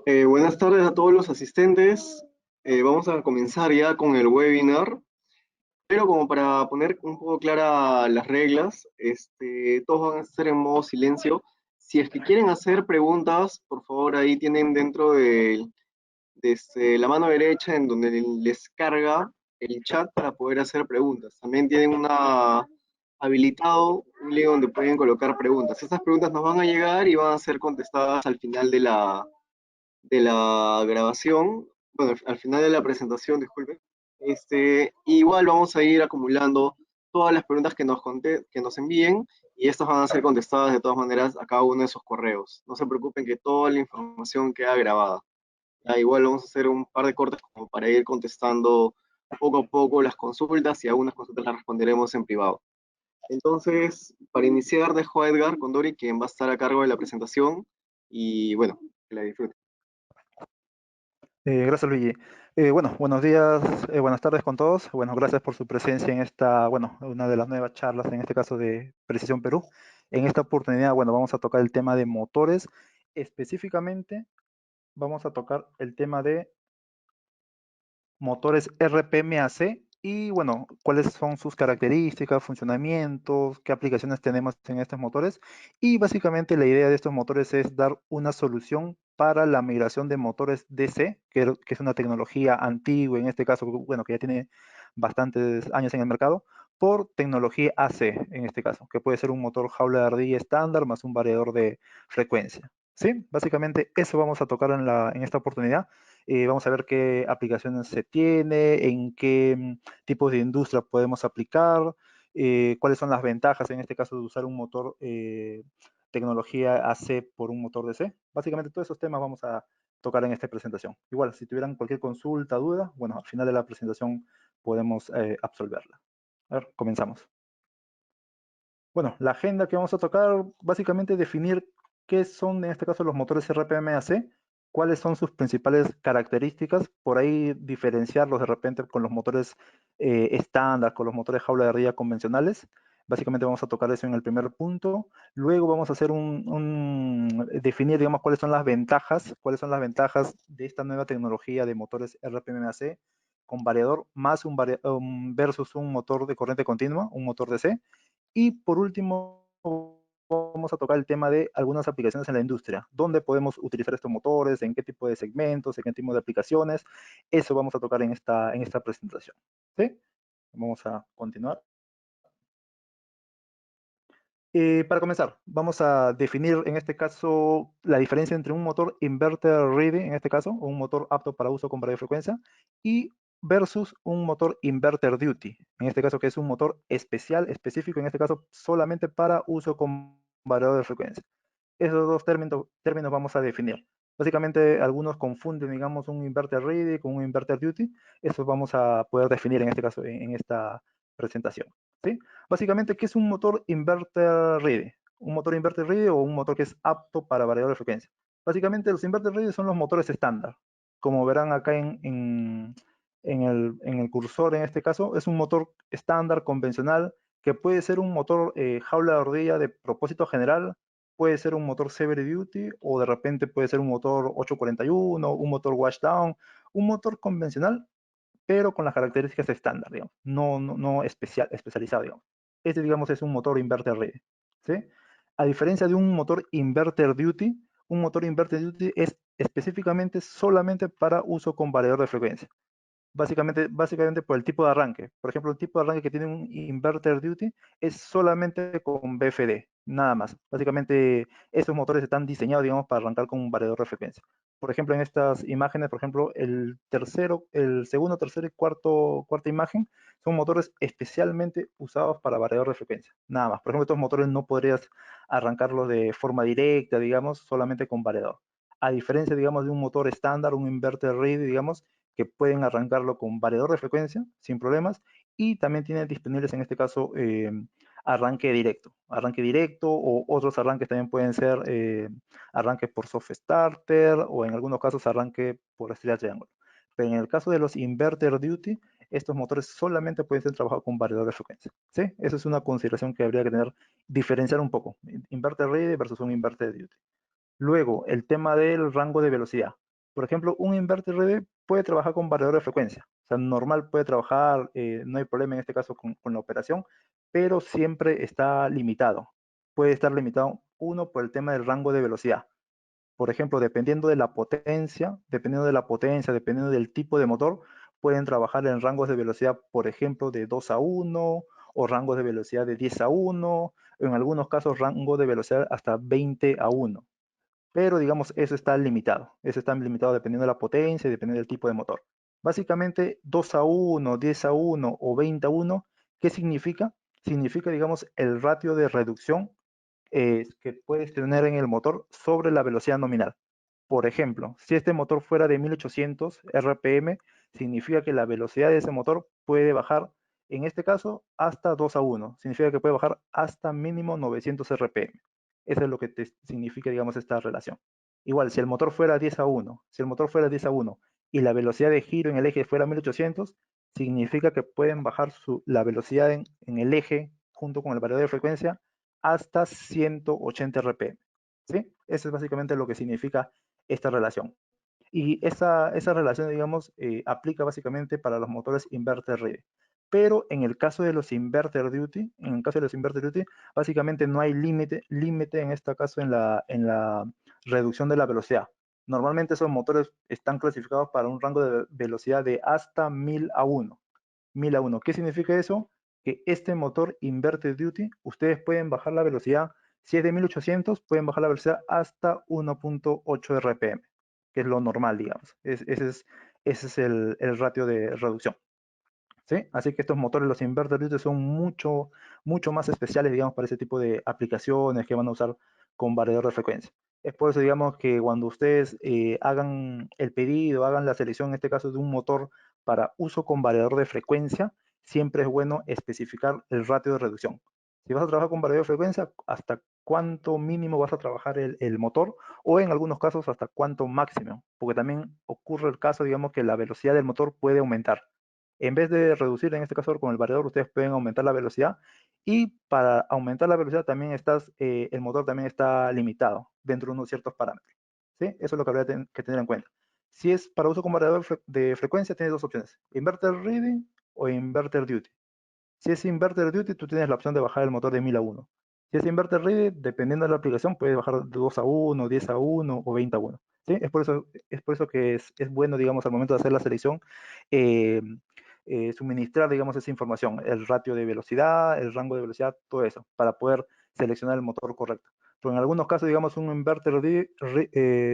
Buenas tardes a todos los asistentes. Vamos a comenzar ya con el webinar, pero como para poner un poco claras las reglas, todos van a estar en modo silencio. Si es que quieren hacer preguntas, por favor, ahí tienen dentro de, desde la mano derecha en donde les carga el chat para poder hacer preguntas. También tienen habilitado un link donde pueden colocar preguntas. Estas preguntas nos van a llegar y van a ser contestadas al final de la grabación, bueno, al final de la presentación, disculpe. Igual vamos a ir acumulando todas las preguntas que nos envíen y estas van a ser contestadas de todas maneras a cada uno de sus correos. No se preocupen que toda la información queda grabada. Igual vamos a hacer un par de cortes como para ir contestando poco a poco las consultas y algunas consultas las responderemos en privado. Entonces, para iniciar, dejo a Edgar Condori, quien va a estar a cargo de la presentación y bueno, que la disfruten. Gracias, Luigi. Bueno, buenos días, buenas tardes con todos. Bueno, gracias por su presencia en esta, bueno, una de las nuevas charlas, en este caso de Precisión Perú. En esta oportunidad, bueno, vamos a tocar el tema de motores. Específicamente, vamos a tocar el tema de motores RPMAC y bueno, cuáles son sus características, funcionamientos, qué aplicaciones tenemos en estos motores. Y básicamente la idea de estos motores es dar una solución para la migración de motores DC, que es una tecnología antigua, en este caso, bueno, que ya tiene bastantes años en el mercado, por tecnología AC, en este caso, que puede ser un motor jaula de ardilla estándar más un variador de frecuencia. ¿Sí? Básicamente eso vamos a tocar en esta oportunidad. Vamos a ver qué aplicaciones se tiene, en qué tipos de industria podemos aplicar, cuáles son las ventajas en este caso de usar un motor tecnología AC por un motor DC. Básicamente todos esos temas vamos a tocar en esta presentación. Igual, si tuvieran cualquier consulta, duda, bueno, al final de la presentación podemos absolverla. A ver, comenzamos. Bueno, la agenda que vamos a tocar, básicamente definir qué son en este caso los motores RPM-AC, cuáles son sus principales características, por ahí diferenciarlos de repente con los motores estándar, con los motores jaula de ardilla convencionales. Básicamente vamos a tocar eso en el primer punto. Luego vamos a hacer definir, digamos, cuáles son las ventajas de esta nueva tecnología de motores RPM-AC con variador más versus un motor de corriente continua, un motor DC. Y por último, vamos a tocar el tema de algunas aplicaciones en la industria. ¿Dónde podemos utilizar estos motores? ¿En qué tipo de segmentos? ¿En qué tipo de aplicaciones? Eso vamos a tocar en esta presentación. ¿Sí? Vamos a continuar. Para comenzar, vamos a definir en este caso la diferencia entre un motor inverter ready, en este caso, o un motor apto para uso con radiofrecuencia, y versus un motor inverter duty, en este caso que es un motor especial, específico, en este caso solamente para uso con variador de frecuencia. Esos dos términos vamos a definir. Básicamente algunos confunden, digamos, un inverter ready con un inverter duty. Eso vamos a poder definir en este caso, en esta presentación. ¿Sí? Básicamente, ¿qué es un motor inverter ready? Un motor inverter ready o un motor que es apto para variador de frecuencia. Básicamente los inverter ready son los motores estándar. Como verán acá en el cursor, en este caso, es un motor estándar convencional que puede ser un motor jaula de ardilla de propósito general, puede ser un motor Severy Duty o de repente puede ser un motor 841, un motor Washdown, un motor convencional, pero con las características estándar, digamos, no especializado, digamos. Este, digamos, es un motor inverter ready, ¿sí? A diferencia de un motor inverter duty es específicamente solamente para uso con variador de frecuencia. Básicamente por el tipo de arranque. Por ejemplo, el tipo de arranque que tiene un inverter duty es solamente con BFD, nada más. Básicamente, estos motores están diseñados, digamos, para arrancar con un variador de frecuencia. Por ejemplo, en estas imágenes, por ejemplo, el segundo, tercero y cuarta imagen son motores especialmente usados para variador de frecuencia, nada más. Por ejemplo, estos motores no podrías arrancarlos de forma directa, digamos, solamente con variador. A diferencia, digamos, de un motor estándar, un inverter ready, digamos, que pueden arrancarlo con variador de frecuencia sin problemas y también tienen disponibles en este caso arranque directo o otros arranques también pueden ser arranque por soft starter o en algunos casos arranque por estrella triángulo. Pero en el caso de los inverter duty, estos motores solamente pueden ser trabajados con variador de frecuencia. ¿Sí? Esa es una consideración que habría que tener, diferenciar un poco, inverter ready versus un inverter duty. Luego, el tema del rango de velocidad. Por ejemplo, un inverter RD puede trabajar con variador de frecuencia. O sea, normal puede trabajar, no hay problema en este caso con la operación, pero siempre está limitado. Puede estar limitado, uno, por el tema del rango de velocidad. Por ejemplo, dependiendo del tipo de motor, pueden trabajar en rangos de velocidad, por ejemplo, de 2 a 1 o rangos de velocidad de 10 a 1, en algunos casos rango de velocidad hasta 20 a 1. Pero digamos, eso está limitado dependiendo de la potencia y dependiendo del tipo de motor. Básicamente 2 a 1, 10 a 1 o 20 a 1, ¿qué significa? Significa, digamos, el ratio de reducción que puedes tener en el motor sobre la velocidad nominal. Por ejemplo, si este motor fuera de 1800 RPM, significa que la velocidad de ese motor puede bajar, en este caso, hasta 2 a 1. Significa que puede bajar hasta mínimo 900 RPM. Eso es lo que te significa, digamos, esta relación. Igual, si el motor fuera 10 a 1, si el motor fuera 10 a 1 y la velocidad de giro en el eje fuera 1800, significa que pueden bajar la velocidad en el eje junto con el variador de frecuencia hasta 180 RPM. ¿Sí? Eso es básicamente lo que significa esta relación. Y esa relación, digamos, aplica básicamente para los motores inverter ready. Pero en el caso de los inverter duty, básicamente no hay límite en este caso en la reducción de la velocidad. Normalmente esos motores están clasificados para un rango de velocidad de hasta 1000 a 1. 1000 a 1. ¿Qué significa eso? Que este motor inverter duty, ustedes pueden bajar la velocidad, si es de 1800, pueden bajar la velocidad hasta 1.8 RPM, que es lo normal, digamos. Ese es el ratio de reducción. ¿Sí? Así que estos motores, los inverter duty, son mucho más especiales, digamos, para ese tipo de aplicaciones que van a usar con variador de frecuencia. Es por eso, digamos, que cuando ustedes hagan el pedido, hagan la selección, en este caso, de un motor para uso con variador de frecuencia, siempre es bueno especificar el ratio de reducción. Si vas a trabajar con variador de frecuencia, hasta cuánto mínimo vas a trabajar el motor, o en algunos casos hasta cuánto máximo, porque también ocurre el caso, digamos, que la velocidad del motor puede aumentar. En vez de reducir, en este caso con el variador, ustedes pueden aumentar la velocidad, y para aumentar la velocidad también el motor también está limitado dentro de unos ciertos parámetros. ¿Sí? Eso es lo que habría que tener en cuenta. Si es para uso con variador de frecuencia, tienes dos opciones: inverter ready o inverter duty. Si es inverter duty, tú tienes la opción de bajar el motor de 1000 a 1. Si es inverter ready, dependiendo de la aplicación, puedes bajar de 2 a 1, 10 a 1 o 20 a 1. ¿Sí? Es por eso que es bueno, digamos, al momento de hacer la selección, eh, suministrar, digamos, esa información, el ratio de velocidad, el rango de velocidad, todo eso, para poder seleccionar el motor correcto. Pero en algunos casos, digamos, un inverter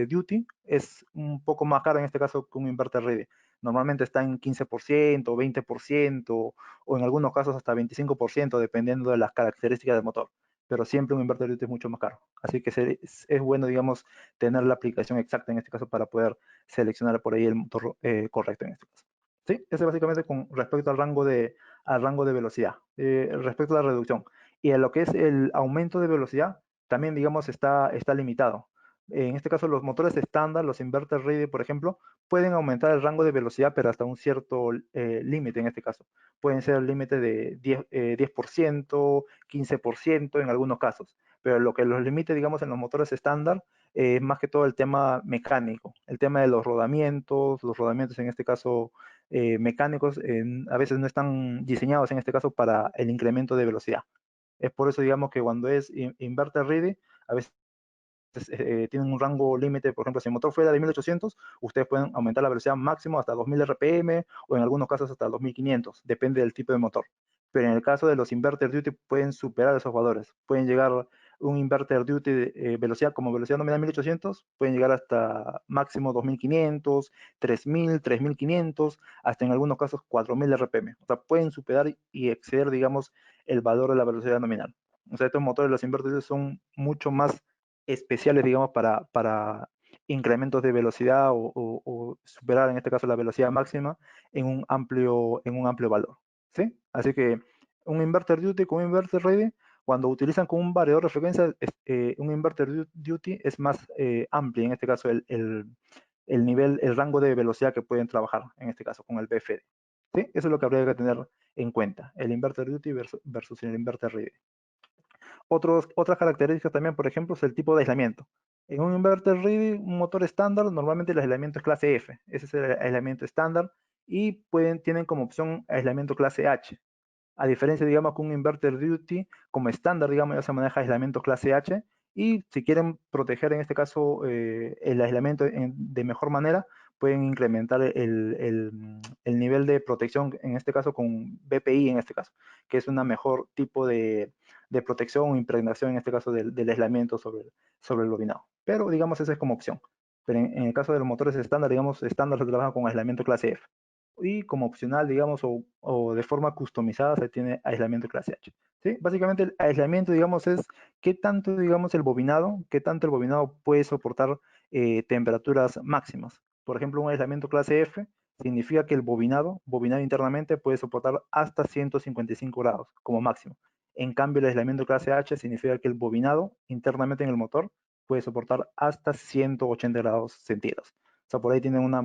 duty es un poco más caro en este caso que un inverter ready. Normalmente está en 15%, 20%, o en algunos casos hasta 25%, dependiendo de las características del motor. Pero siempre un inverter es mucho más caro. Así que es bueno, digamos, tener la aplicación exacta en este caso para poder seleccionar por ahí el motor correcto en este caso. Sí, ese básicamente con respecto al rango de velocidad. Respecto a la reducción. Y a lo que es el aumento de velocidad, también, digamos, está limitado. En este caso, los motores estándar, los inverter ready, por ejemplo, pueden aumentar el rango de velocidad, pero hasta un cierto límite en este caso. Pueden ser el límite de 10%, 15% en algunos casos. Pero lo que los limite, digamos, en los motores estándar es más que todo el tema mecánico, el tema de los rodamientos en este caso mecánicos, a veces no están diseñados en este caso para el incremento de velocidad. Es por eso, digamos, que cuando es inverter ready, a veces tienen un rango límite. Por ejemplo, si el motor fuera de 1800, ustedes pueden aumentar la velocidad máximo hasta 2000 RPM o en algunos casos hasta 2500, depende del tipo de motor. Pero en el caso de los inverter duty pueden superar esos valores. Pueden llegar un inverter duty velocidad como velocidad nominal 1800, pueden llegar hasta máximo 2500, 3000, 3500, hasta en algunos casos 4000 RPM. O sea, pueden superar y exceder, digamos, el valor de la velocidad nominal. O sea, estos motores, los inverters, son mucho más especiales, digamos, para incrementos de velocidad o superar, en este caso, la velocidad máxima en un amplio valor. ¿Sí? Así que un inverter duty con un inverter ready, cuando utilizan con un variador de frecuencia, un inverter duty es más amplio, en este caso, el nivel, el rango de velocidad que pueden trabajar, en este caso, con el BFD. ¿Sí? Eso es lo que habría que tener en cuenta, el inverter duty versus el inverter ready. Otras características también, por ejemplo, es el tipo de aislamiento. En un inverter ready, un motor estándar, normalmente el aislamiento es clase F. Ese es el aislamiento estándar. Y tienen como opción aislamiento clase H. A diferencia, digamos, que un inverter duty como estándar, digamos, ya se maneja aislamiento clase H. Y si quieren proteger, en este caso, el aislamiento de mejor manera, pueden incrementar el nivel de protección, en este caso con BPI, en este caso, que es una mejor tipo de protección o impregnación, en este caso, del aislamiento sobre el bobinado. Pero, digamos, esa es como opción. Pero en el caso de los motores estándar, digamos, estándar se trabaja con aislamiento clase F. Y como opcional, digamos, o de forma customizada se tiene aislamiento clase H. ¿Sí? Básicamente el aislamiento, digamos, es qué tanto, digamos, qué tanto el bobinado puede soportar temperaturas máximas. Por ejemplo, un aislamiento clase F significa que el bobinado internamente, puede soportar hasta 155 grados como máximo. En cambio, el aislamiento clase H significa que el bobinado internamente en el motor puede soportar hasta 180 grados centígrados. O sea, por ahí tienen una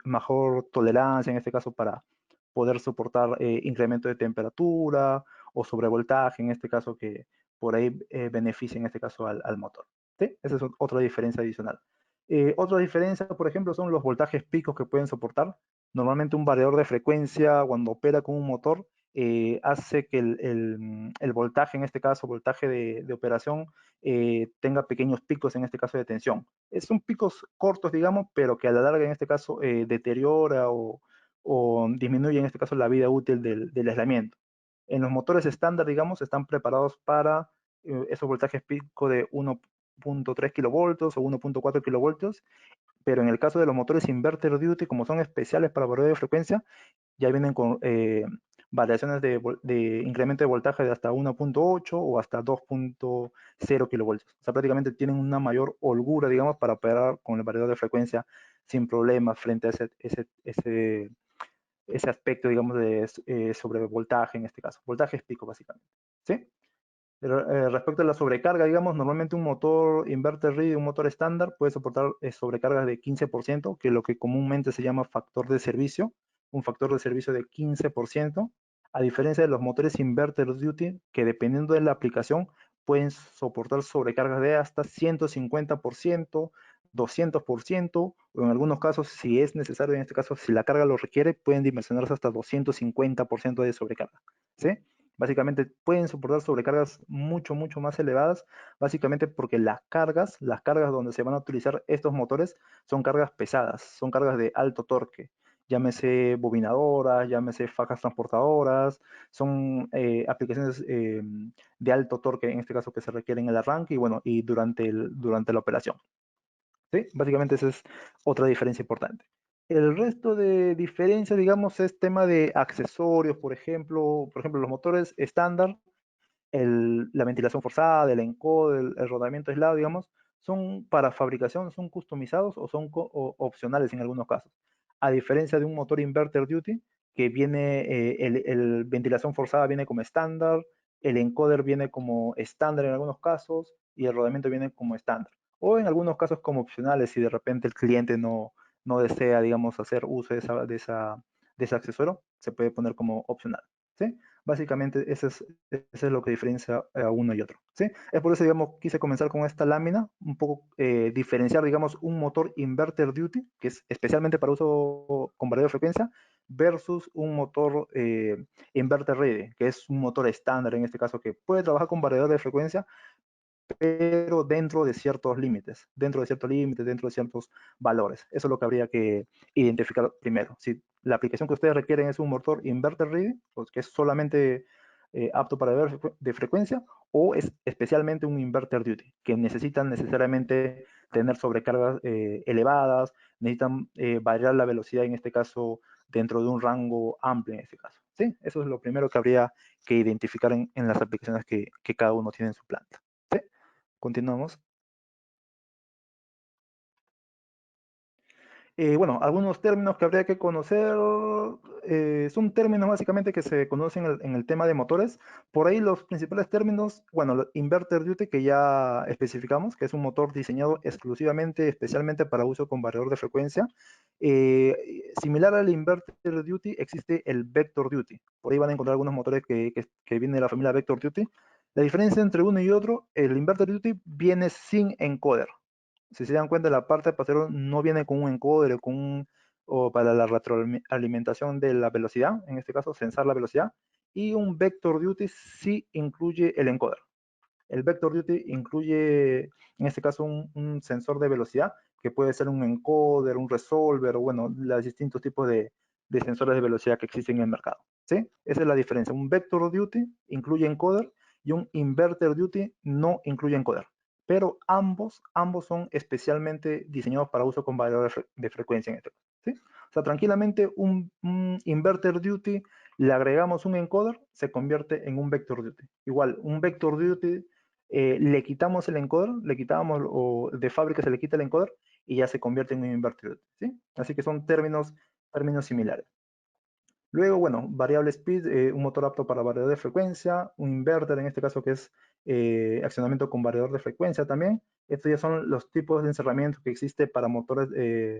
mejor tolerancia, en este caso, para poder soportar incremento de temperatura o sobrevoltaje, en este caso, que por ahí beneficia, en este caso, al motor. ¿Sí? Esa es otra diferencia adicional. Otra diferencia, por ejemplo, son los voltajes picos que pueden soportar. Normalmente un variador de frecuencia, cuando opera con un motor, hace que el voltaje, en este caso, voltaje de operación, tenga pequeños picos, en este caso, de tensión. Son picos cortos, digamos, pero que a la larga, en este caso, deteriora o disminuye, en este caso, la vida útil del aislamiento. En los motores estándar, digamos, están preparados para esos voltajes pico de 1.3 kilovoltios o 1.4 kilovoltios, pero en el caso de los motores inverter duty, como son especiales para variedad de frecuencia, ya vienen con variaciones de incremento de voltaje de hasta 1.8 o hasta 2.0 kilovoltios. O sea, prácticamente tienen una mayor holgura, digamos, para operar con el variador de frecuencia sin problemas frente a ese aspecto, digamos, de sobrevoltaje en este caso. Voltaje es pico, básicamente. ¿Sí? Pero, respecto a la sobrecarga, digamos, normalmente un motor inverter ready, un motor estándar, puede soportar sobrecargas de 15%, que es lo que comúnmente se llama factor de servicio, un factor de servicio de 15%, a diferencia de los motores inverter duty, que dependiendo de la aplicación, pueden soportar sobrecargas de hasta 150%, 200%, o en algunos casos, si es necesario, en este caso, si la carga lo requiere, pueden dimensionarse hasta 250% de sobrecarga. ¿Sí? Básicamente pueden soportar sobrecargas mucho, mucho más elevadas, básicamente porque las cargas donde se van a utilizar estos motores son cargas pesadas, son cargas de alto torque, llámese bobinadoras, llámese fajas transportadoras, son aplicaciones de alto torque, en este caso, que se requieren en el arranque y bueno, y durante la operación. ¿Sí? Básicamente esa es otra diferencia importante. El resto de diferencias, digamos, es tema de accesorios, por ejemplo, los motores estándar, la ventilación forzada, el encoder, el rodamiento aislado, digamos, son para fabricación, son customizados o son opcionales en algunos casos. A diferencia de un motor inverter duty, que viene, el ventilación forzada viene como estándar, el encoder viene como estándar en algunos casos y el rodamiento viene como estándar. O en algunos casos como opcionales si de repente el cliente no desea, digamos, hacer uso de ese accesorio, se puede poner como opcional. ¿Sí? Básicamente, eso es lo que diferencia a uno y otro. ¿Sí? Es por eso, digamos, quise comenzar con esta lámina, un poco diferenciar, digamos, un motor inverter duty, que es especialmente para uso con variedad de frecuencia, versus un motor inverter ready, que es un motor estándar en este caso, que puede trabajar con variedad de frecuencia, pero dentro de ciertos límites, dentro de ciertos valores. Eso es lo que habría que identificar primero. Si la aplicación que ustedes requieren es un motor inverter ready, pues que es solamente apto para ver de frecuencia, o es especialmente un inverter duty, que necesitan necesariamente tener sobrecargas elevadas, necesitan variar la velocidad, en este caso, dentro de un rango amplio, en este caso. ¿Sí? Eso es lo primero que habría que identificar en las aplicaciones que cada uno tiene en su planta. ¿Sí? Continuamos. Bueno, algunos términos que habría que conocer, son términos básicamente que se conocen en el tema de motores. Por ahí los principales términos, bueno, inverter duty, que ya especificamos, que es un motor diseñado exclusivamente, especialmente para uso con variador de frecuencia. Similar al inverter duty, existe el vector duty. Por ahí van a encontrar algunos motores que vienen de la familia vector duty. La diferencia entre uno y otro, el inverter duty viene sin encoder. Si se dan cuenta, la parte posterior no viene con un encoder o para la retroalimentación de la velocidad, en este caso, censar la velocidad, y un vector duty sí incluye el encoder. El Vector Duty incluye, en este caso, un sensor de velocidad, que puede ser un encoder, un resolver, o bueno, los distintos tipos de sensores de velocidad que existen en el mercado. ¿Sí? Esa es la diferencia. Un Vector Duty incluye encoder y un Inverter Duty no incluye encoder. Pero ambos son especialmente diseñados para uso con variadores de frecuencia en este caso. ¿Sí? O sea, tranquilamente un Inverter Duty le agregamos un encoder, se convierte en un Vector Duty. Igual, un Vector Duty le quitamos el encoder, le quitamos, o de fábrica se le quita el encoder y ya se convierte en un invertido, ¿sí? Así que son términos similares. Luego, bueno, variable speed, un motor apto para variador de frecuencia, un inverter en este caso que es accionamiento con variador de frecuencia también. Estos ya son los tipos de encerramiento que existe para motores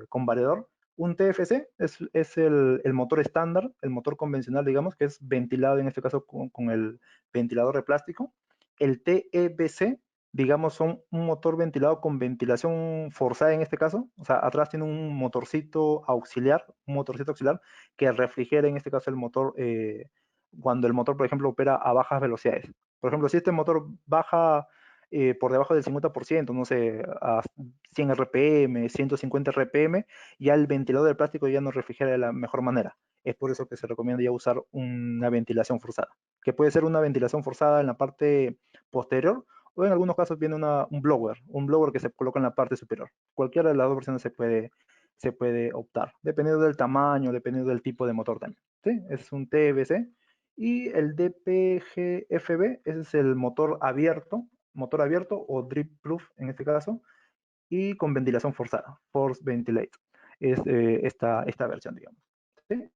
con variador. Un TFC es el motor estándar, el motor convencional, digamos, que es ventilado en este caso con el ventilador de plástico. El TEBC, digamos, son un motor ventilado con ventilación forzada en este caso. O sea, atrás tiene un motorcito auxiliar, que refrigere en este caso el motor cuando el motor, por ejemplo, opera a bajas velocidades. Por ejemplo, si este motor baja por debajo del 50%, no sé, a 100 RPM, 150 RPM, ya el ventilador de plástico ya no refrigera de la mejor manera. Es por eso que se recomienda ya usar una ventilación forzada, que puede ser una ventilación forzada en la parte posterior o en algunos casos viene un blower que se coloca en la parte superior. Cualquiera de las dos versiones se puede optar, dependiendo del tamaño, dependiendo del tipo de motor también. ¿Sí? Es un TBC. Y el DPGFB, ese es el motor abierto o drip proof en este caso, y con ventilación forzada, force ventilate, es esta versión, digamos. ¿Sí?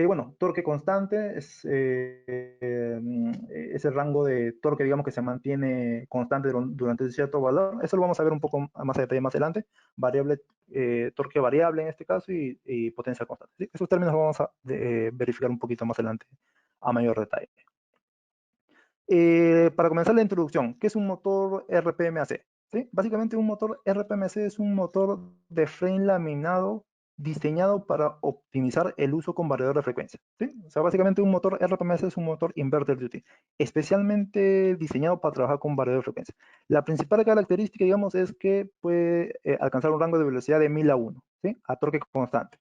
Bueno, torque constante es el rango de torque, digamos, que se mantiene constante durante un cierto valor. Eso lo vamos a ver un poco más a detalle más adelante. Variable, torque variable en este caso y potencia constante. ¿Sí? Esos términos los vamos a verificar un poquito más adelante a mayor detalle. Para comenzar la introducción, ¿qué es un motor RPMAC? ¿Sí? Básicamente un motor RPMAC es un motor de frame laminado diseñado para optimizar el uso con variador de frecuencia. ¿Sí? O sea, básicamente un motor RPMS es un motor inverter duty, especialmente diseñado para trabajar con variador de frecuencia. La principal característica, digamos, es que puede alcanzar un rango de velocidad de 1000 a 1, ¿sí? A torque constante.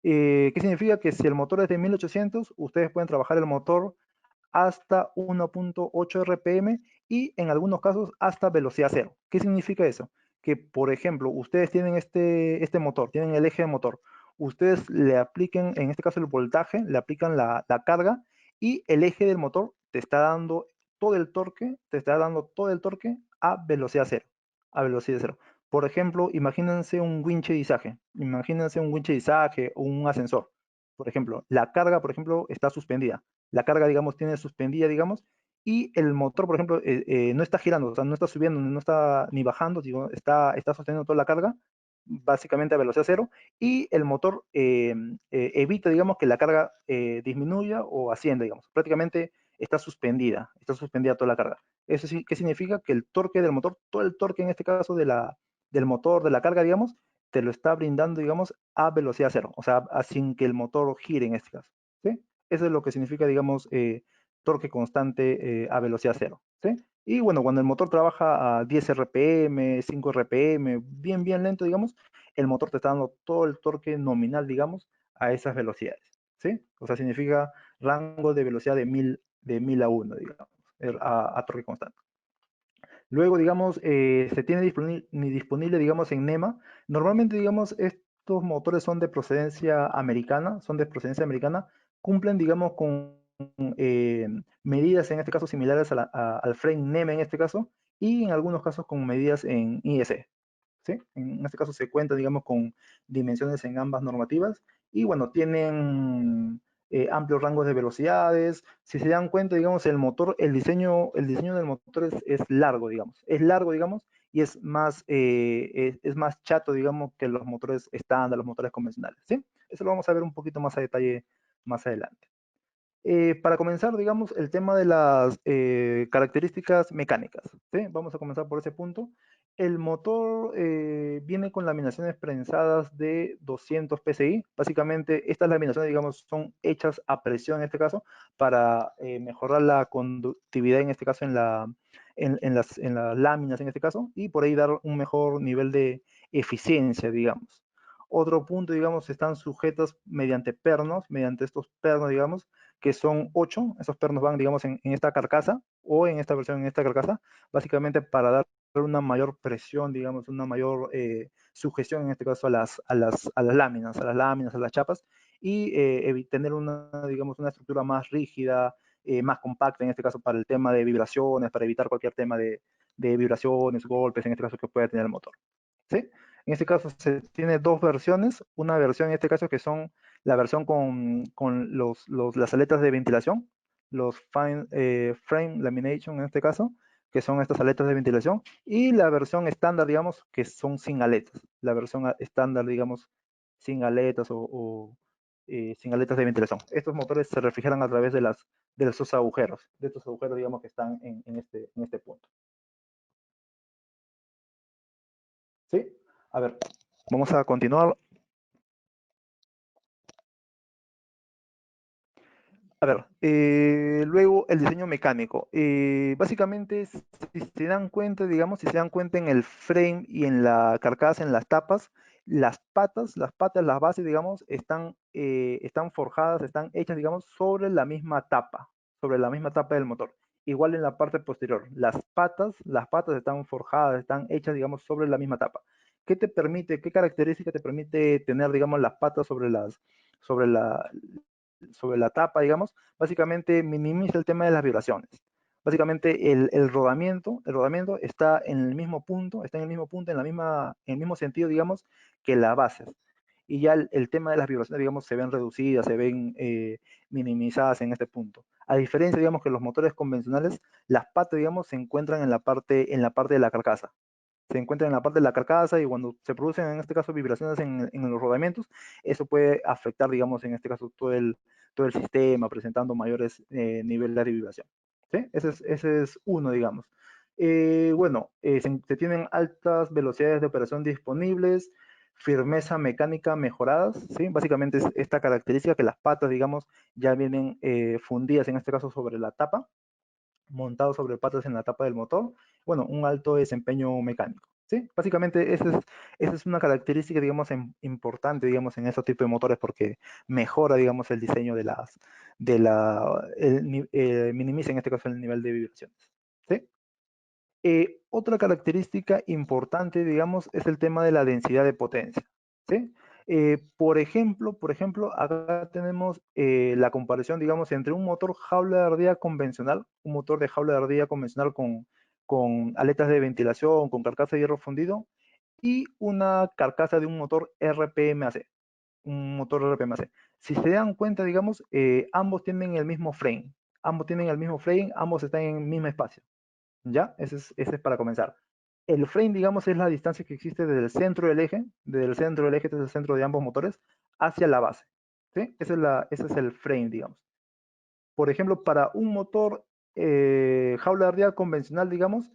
¿Qué significa? Que si el motor es de 1800, ustedes pueden trabajar el motor hasta 1.8 RPM y en algunos casos hasta velocidad cero. ¿Qué significa eso? Que, por ejemplo, ustedes tienen este motor, tienen el eje de motor, ustedes le apliquen, en este caso el voltaje, le aplican la carga y el eje del motor te está dando todo el torque, te está dando todo el torque a velocidad cero, a velocidad cero. Por ejemplo, imagínense un winch de izaje o un ascensor. Por ejemplo, la carga, por ejemplo, está suspendida, la carga, digamos, tiene suspendida, digamos, y el motor, por ejemplo, no está girando, o sea, no está subiendo, no está ni bajando, digo, está sosteniendo toda la carga, básicamente a velocidad cero, y el motor evita, digamos, que la carga disminuya o ascienda, digamos. Prácticamente está suspendida toda la carga. Eso sí, ¿qué significa? Que el torque del motor, todo el torque en este caso del motor, de la carga, digamos, te lo está brindando, digamos, a velocidad cero, o sea, sin que el motor gire en este caso. ¿Sí? Eso es lo que significa, digamos, torque constante a velocidad cero. ¿Sí? Y bueno, cuando el motor trabaja a 10 RPM, 5 RPM, bien lento, digamos, el motor te está dando todo el torque nominal, digamos, a esas velocidades. ¿Sí? O sea, significa rango de velocidad de 1000 a 1, digamos, a torque constante. Luego, digamos, se tiene disponible, digamos, en NEMA. Normalmente, digamos, estos motores son de procedencia americana, cumplen, digamos, con medidas, en este caso, similares al frame NEMA en este caso, y en algunos casos con medidas en IEC. ¿Sí? En este caso se cuenta, digamos, con dimensiones en ambas normativas y bueno, tienen amplios rangos de velocidades. Si se dan cuenta, digamos, el diseño del motor es largo, digamos, y es más chato, digamos, que los motores estándar, los motores convencionales. ¿Sí? Eso lo vamos a ver un poquito más a detalle más adelante. Para comenzar, digamos, el tema de las características mecánicas. ¿Sí? Vamos a comenzar por ese punto. El motor viene con laminaciones prensadas de 200 psi. Básicamente, estas laminaciones, digamos, son hechas a presión en este caso para mejorar la conductividad, en este caso, en las láminas, en este caso, y por ahí dar un mejor nivel de eficiencia, digamos. Otro punto, digamos, están sujetas mediante pernos, mediante estos pernos, digamos, que son 8. Esos pernos van, digamos, en esta carcasa o en esta versión, en esta carcasa, básicamente para dar una mayor presión, digamos, una mayor sujeción, en este caso, a las láminas, a las chapas, y tener una, digamos, una estructura más rígida, más compacta, en este caso, para el tema de vibraciones, para evitar cualquier tema de vibraciones, golpes, en este caso, que pueda tener el motor. ¿Sí? En este caso se tiene dos versiones, una versión en este caso que son la versión con las aletas de ventilación, los frame lamination en este caso, que son estas aletas de ventilación, y la versión estándar, digamos, que son sin aletas. La versión estándar, digamos, sin aletas o sin aletas de ventilación. Estos motores se refrigeran a través de esos agujeros, digamos, que están en este punto. ¿Sí? A ver, vamos a continuar. A ver, luego el diseño mecánico. Básicamente, si se dan cuenta, digamos, si se dan cuenta en el frame y en la carcasa, en las tapas, las bases, digamos, están forjadas, están hechas, digamos, sobre la misma tapa del motor. Igual en la parte posterior, las patas están forjadas, están hechas, digamos, sobre la misma tapa. Qué característica te permite tener, digamos, las patas sobre la, sobre la tapa, digamos? Básicamente minimiza el tema de las vibraciones. Básicamente el rodamiento está en el mismo punto, en el mismo sentido, digamos, que las bases. Y ya el tema de las vibraciones, digamos, se ven reducidas, se ven minimizadas en este punto. A diferencia, digamos, que los motores convencionales, las patas, digamos, se encuentran en la parte de la carcasa. Se encuentran en la parte de la carcasa y cuando se producen, en este caso, vibraciones en los rodamientos, eso puede afectar, digamos, en este caso, todo el sistema, presentando mayores niveles de vibración. ¿Sí? Ese es uno, digamos. Bueno, se tienen altas velocidades de operación disponibles, firmeza mecánica mejoradas, ¿sí? Básicamente es esta característica que las patas, digamos, ya vienen fundidas, en este caso, sobre la tapa, montado sobre patas en la tapa del motor, bueno, un alto desempeño mecánico. ¿Sí? Básicamente esa es una característica, digamos, importante, digamos, en ese tipo de motores porque mejora, digamos, el diseño minimiza en este caso el nivel de vibraciones. ¿Sí? Otra característica importante, digamos, es el tema de la densidad de potencia. ¿Sí? Por ejemplo, acá tenemos la comparación, digamos, entre un motor jaula de ardilla convencional, un motor de jaula de ardilla convencional con aletas de ventilación, con carcasa de hierro fundido, y una carcasa de un motor RPMAC, un motor RPMAC. Si se dan cuenta, digamos, ambos tienen el mismo frame, ambos están en el mismo espacio. ¿Ya? Ese es para comenzar. El frame, digamos, es la distancia que existe desde el centro de ambos motores, hacia la base. ¿Sí? Ese es el frame, digamos. Por ejemplo, para un motor jaula radial convencional, digamos,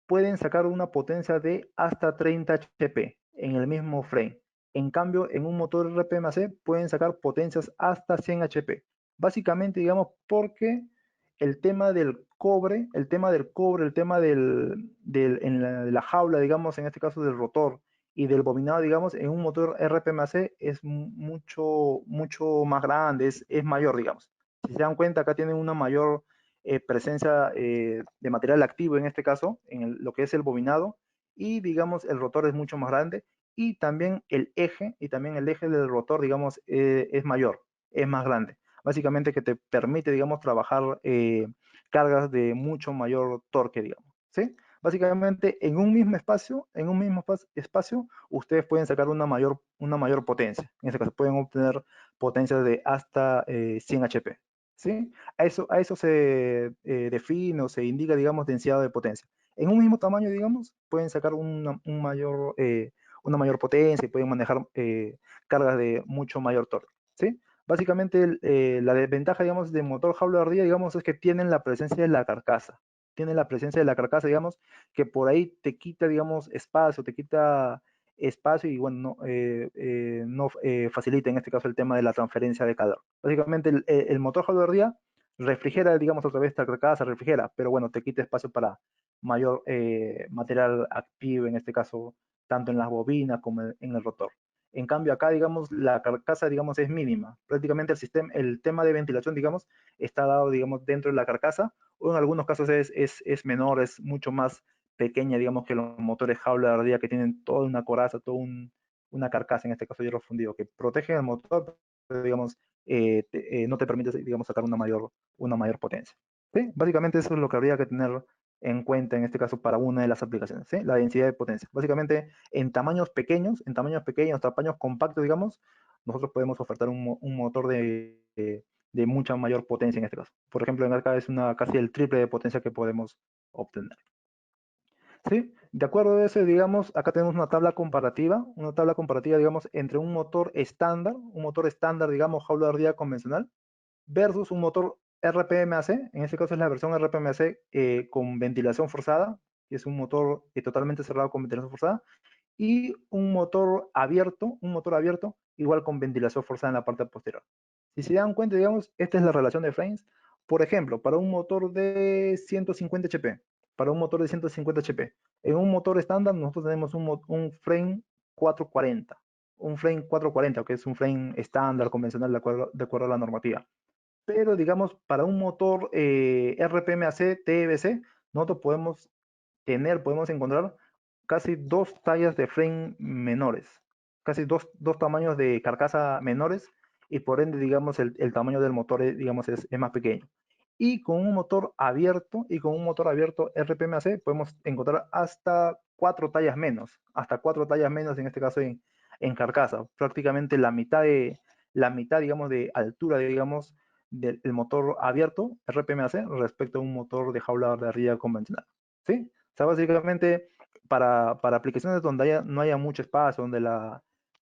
pueden sacar una potencia de hasta 30 HP en el mismo frame. En cambio, en un motor RPMC pueden sacar potencias hasta 100 HP. Básicamente, digamos, porque el tema de la jaula, digamos, en este caso del rotor y del bobinado, digamos, en un motor RPMC es mucho, mucho más grande, es mayor, digamos. Si se dan cuenta, acá tienen una mayor presencia de material activo en este caso, lo que es el bobinado, y digamos el rotor es mucho más grande, y también el eje del rotor, digamos, es mayor, es más grande. Básicamente que te permite, digamos, trabajar cargas de mucho mayor torque, digamos, ¿sí? Básicamente en un mismo espacio, ustedes pueden sacar una mayor potencia. En este caso pueden obtener potencias de hasta 100 HP. ¿Sí? A eso se define o se indica, digamos, densidad de potencia. En un mismo tamaño, digamos, pueden sacar una mayor potencia y pueden manejar cargas de mucho mayor torque. ¿Sí? Básicamente, la desventaja, digamos, de motor jaula de ardilla, digamos, es que tienen la presencia de la carcasa. tiene la presencia de la carcasa, digamos, que por ahí te quita, digamos, espacio, te quita espacio y bueno, no facilita en este caso el tema de la transferencia de calor. Básicamente el motor Halo de ardilla refrigera, digamos, a través de esta carcasa, refrigera, pero bueno, te quita espacio para mayor material activo, en este caso, tanto en las bobinas como en el rotor. En cambio, acá, digamos, la carcasa, digamos, es mínima. Prácticamente el sistema, el tema de ventilación, digamos, está dado, digamos, dentro de la carcasa, o en algunos casos es menor, es mucho más pequeña, digamos, que los motores jaula de ardilla que tienen toda una coraza, una carcasa, en este caso hierro fundido, que protege el motor, pero, digamos, no te permite, digamos, sacar una mayor potencia. ¿Sí? Básicamente eso es lo que habría que tener en cuenta en este caso para una de las aplicaciones, ¿sí? La densidad de potencia. Básicamente en tamaños pequeños, tamaños compactos, digamos, nosotros podemos ofertar un motor de mucha mayor potencia en este caso. Por ejemplo, en acá es casi el triple de potencia que podemos obtener. ¿Sí? De acuerdo a eso, digamos, acá tenemos una tabla comparativa, digamos, entre un motor estándar, digamos, jaula de ardilla convencional, versus un motor RPMAC, en este caso es la versión RPMAC con ventilación forzada, que es un motor totalmente cerrado con ventilación forzada, y un motor abierto, igual con ventilación forzada en la parte posterior. Si se dan cuenta, digamos, esta es la relación de frames. Por ejemplo, para un motor de 150 HP, en un motor estándar nosotros tenemos un frame 440, un frame 440, que es un frame estándar, convencional, de acuerdo a la normativa. Pero digamos, para un motor RPMAC, TBC, nosotros podemos encontrar casi dos tallas de frame menores, casi dos tamaños de carcasa menores, y por ende, digamos, el tamaño del motor, digamos, es más pequeño. Y con un motor abierto RPMAC podemos encontrar hasta cuatro tallas menos en este caso en carcasa, prácticamente la mitad, digamos, de altura, digamos, del motor abierto RPMAC respecto a un motor de jaula de ardilla convencional. ¿Sí? O sea, básicamente para aplicaciones donde no haya mucho espacio,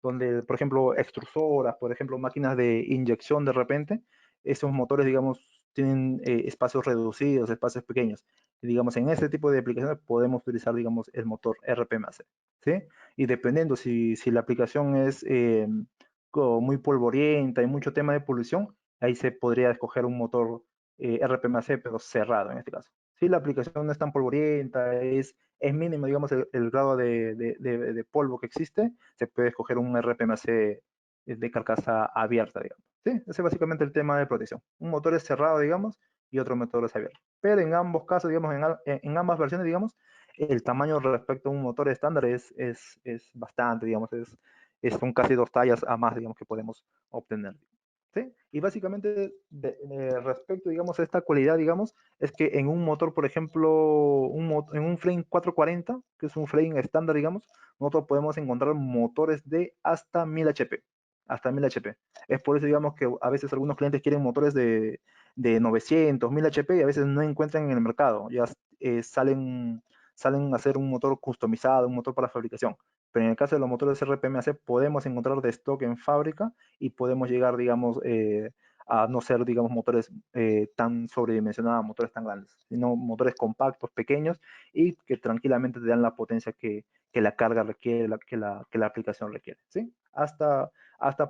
donde, por ejemplo, extrusoras, por ejemplo, máquinas de inyección de repente, esos motores, digamos, tienen espacios reducidos, espacios pequeños. Y, digamos, en ese tipo de aplicaciones podemos utilizar, digamos, el motor RPMAC, ¿sí? Y dependiendo si la aplicación es muy polvorienta y mucho tema de polución, ahí se podría escoger un motor RPMAC, pero cerrado en este caso. Si la aplicación no es tan polvorienta, es mínimo, digamos, el grado de polvo que existe, se puede escoger un RPMAC de carcasa abierta, digamos. Sí, ese es básicamente el tema de protección. Un motor es cerrado, digamos, y otro motor es abierto. Pero en ambos casos, digamos, en ambas versiones, digamos, el tamaño respecto a un motor estándar es bastante, digamos, son casi dos tallas a más, digamos, que podemos obtener. ¿Sí? Y básicamente, respecto, digamos, a esta cualidad, digamos, es que en un motor, por ejemplo, en un frame 440, que es un frame estándar, digamos, nosotros podemos encontrar motores de hasta 1000 HP. Hasta 1000 HP. Es por eso, digamos, que a veces algunos clientes quieren motores de 900, 1000 HP y a veces no encuentran en el mercado. Ya salen a hacer un motor customizado, un motor para fabricación. Pero en el caso de los motores RPMAC podemos encontrar de stock en fábrica y podemos llegar, digamos, a no ser, digamos, motores tan sobredimensionados, motores tan grandes, sino motores compactos, pequeños y que tranquilamente te dan la potencia que la carga requiere, que la aplicación requiere, ¿sí? Hasta,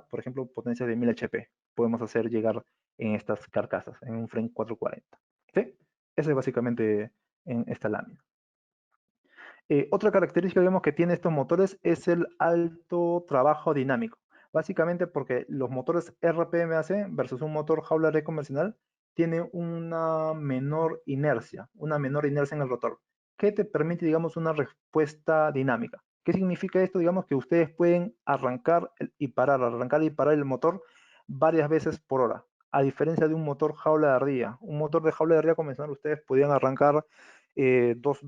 por ejemplo, potencias de 1000 HP podemos hacer llegar en estas carcasas, en un frame 440, ¿sí? Eso es básicamente en esta lámina. Otra característica, digamos, que tiene estos motores es el alto trabajo dinámico. Básicamente porque los motores RPMAC versus un motor jaula de convencional tiene una menor inercia en el rotor, que te permite, digamos, una respuesta dinámica. ¿Qué significa esto? Digamos que ustedes pueden arrancar y parar el motor varias veces por hora, a diferencia de un motor jaula de ardilla. Un motor de jaula de ardilla convencional ustedes podían arrancar dos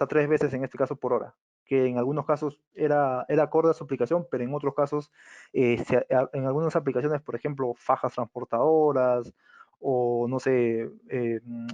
a tres veces en este caso por hora, que en algunos casos era acorde a su aplicación, pero en otros casos, en algunas aplicaciones, por ejemplo, fajas transportadoras o no sé,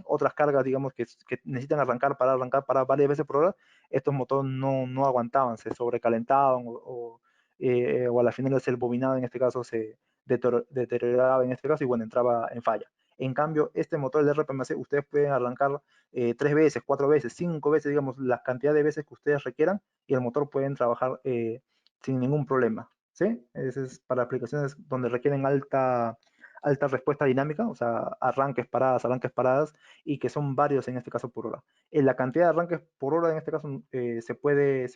otras cargas, digamos, que necesitan arrancar para varias veces por hora, estos motores no aguantaban, se sobrecalentaban o a la final el bobinado en este caso se deterioraba en este caso y bueno, entraba en falla. En cambio, este motor de RPMC, ustedes pueden arrancar 3 veces, 4 veces, 5 veces, digamos, la cantidad de veces que ustedes requieran y el motor pueden trabajar sin ningún problema. ¿Sí? Ese es para aplicaciones donde requieren alta respuesta dinámica, o sea, arranques, paradas, y que son varios en este caso por hora. En la cantidad de arranques por hora en este caso se puede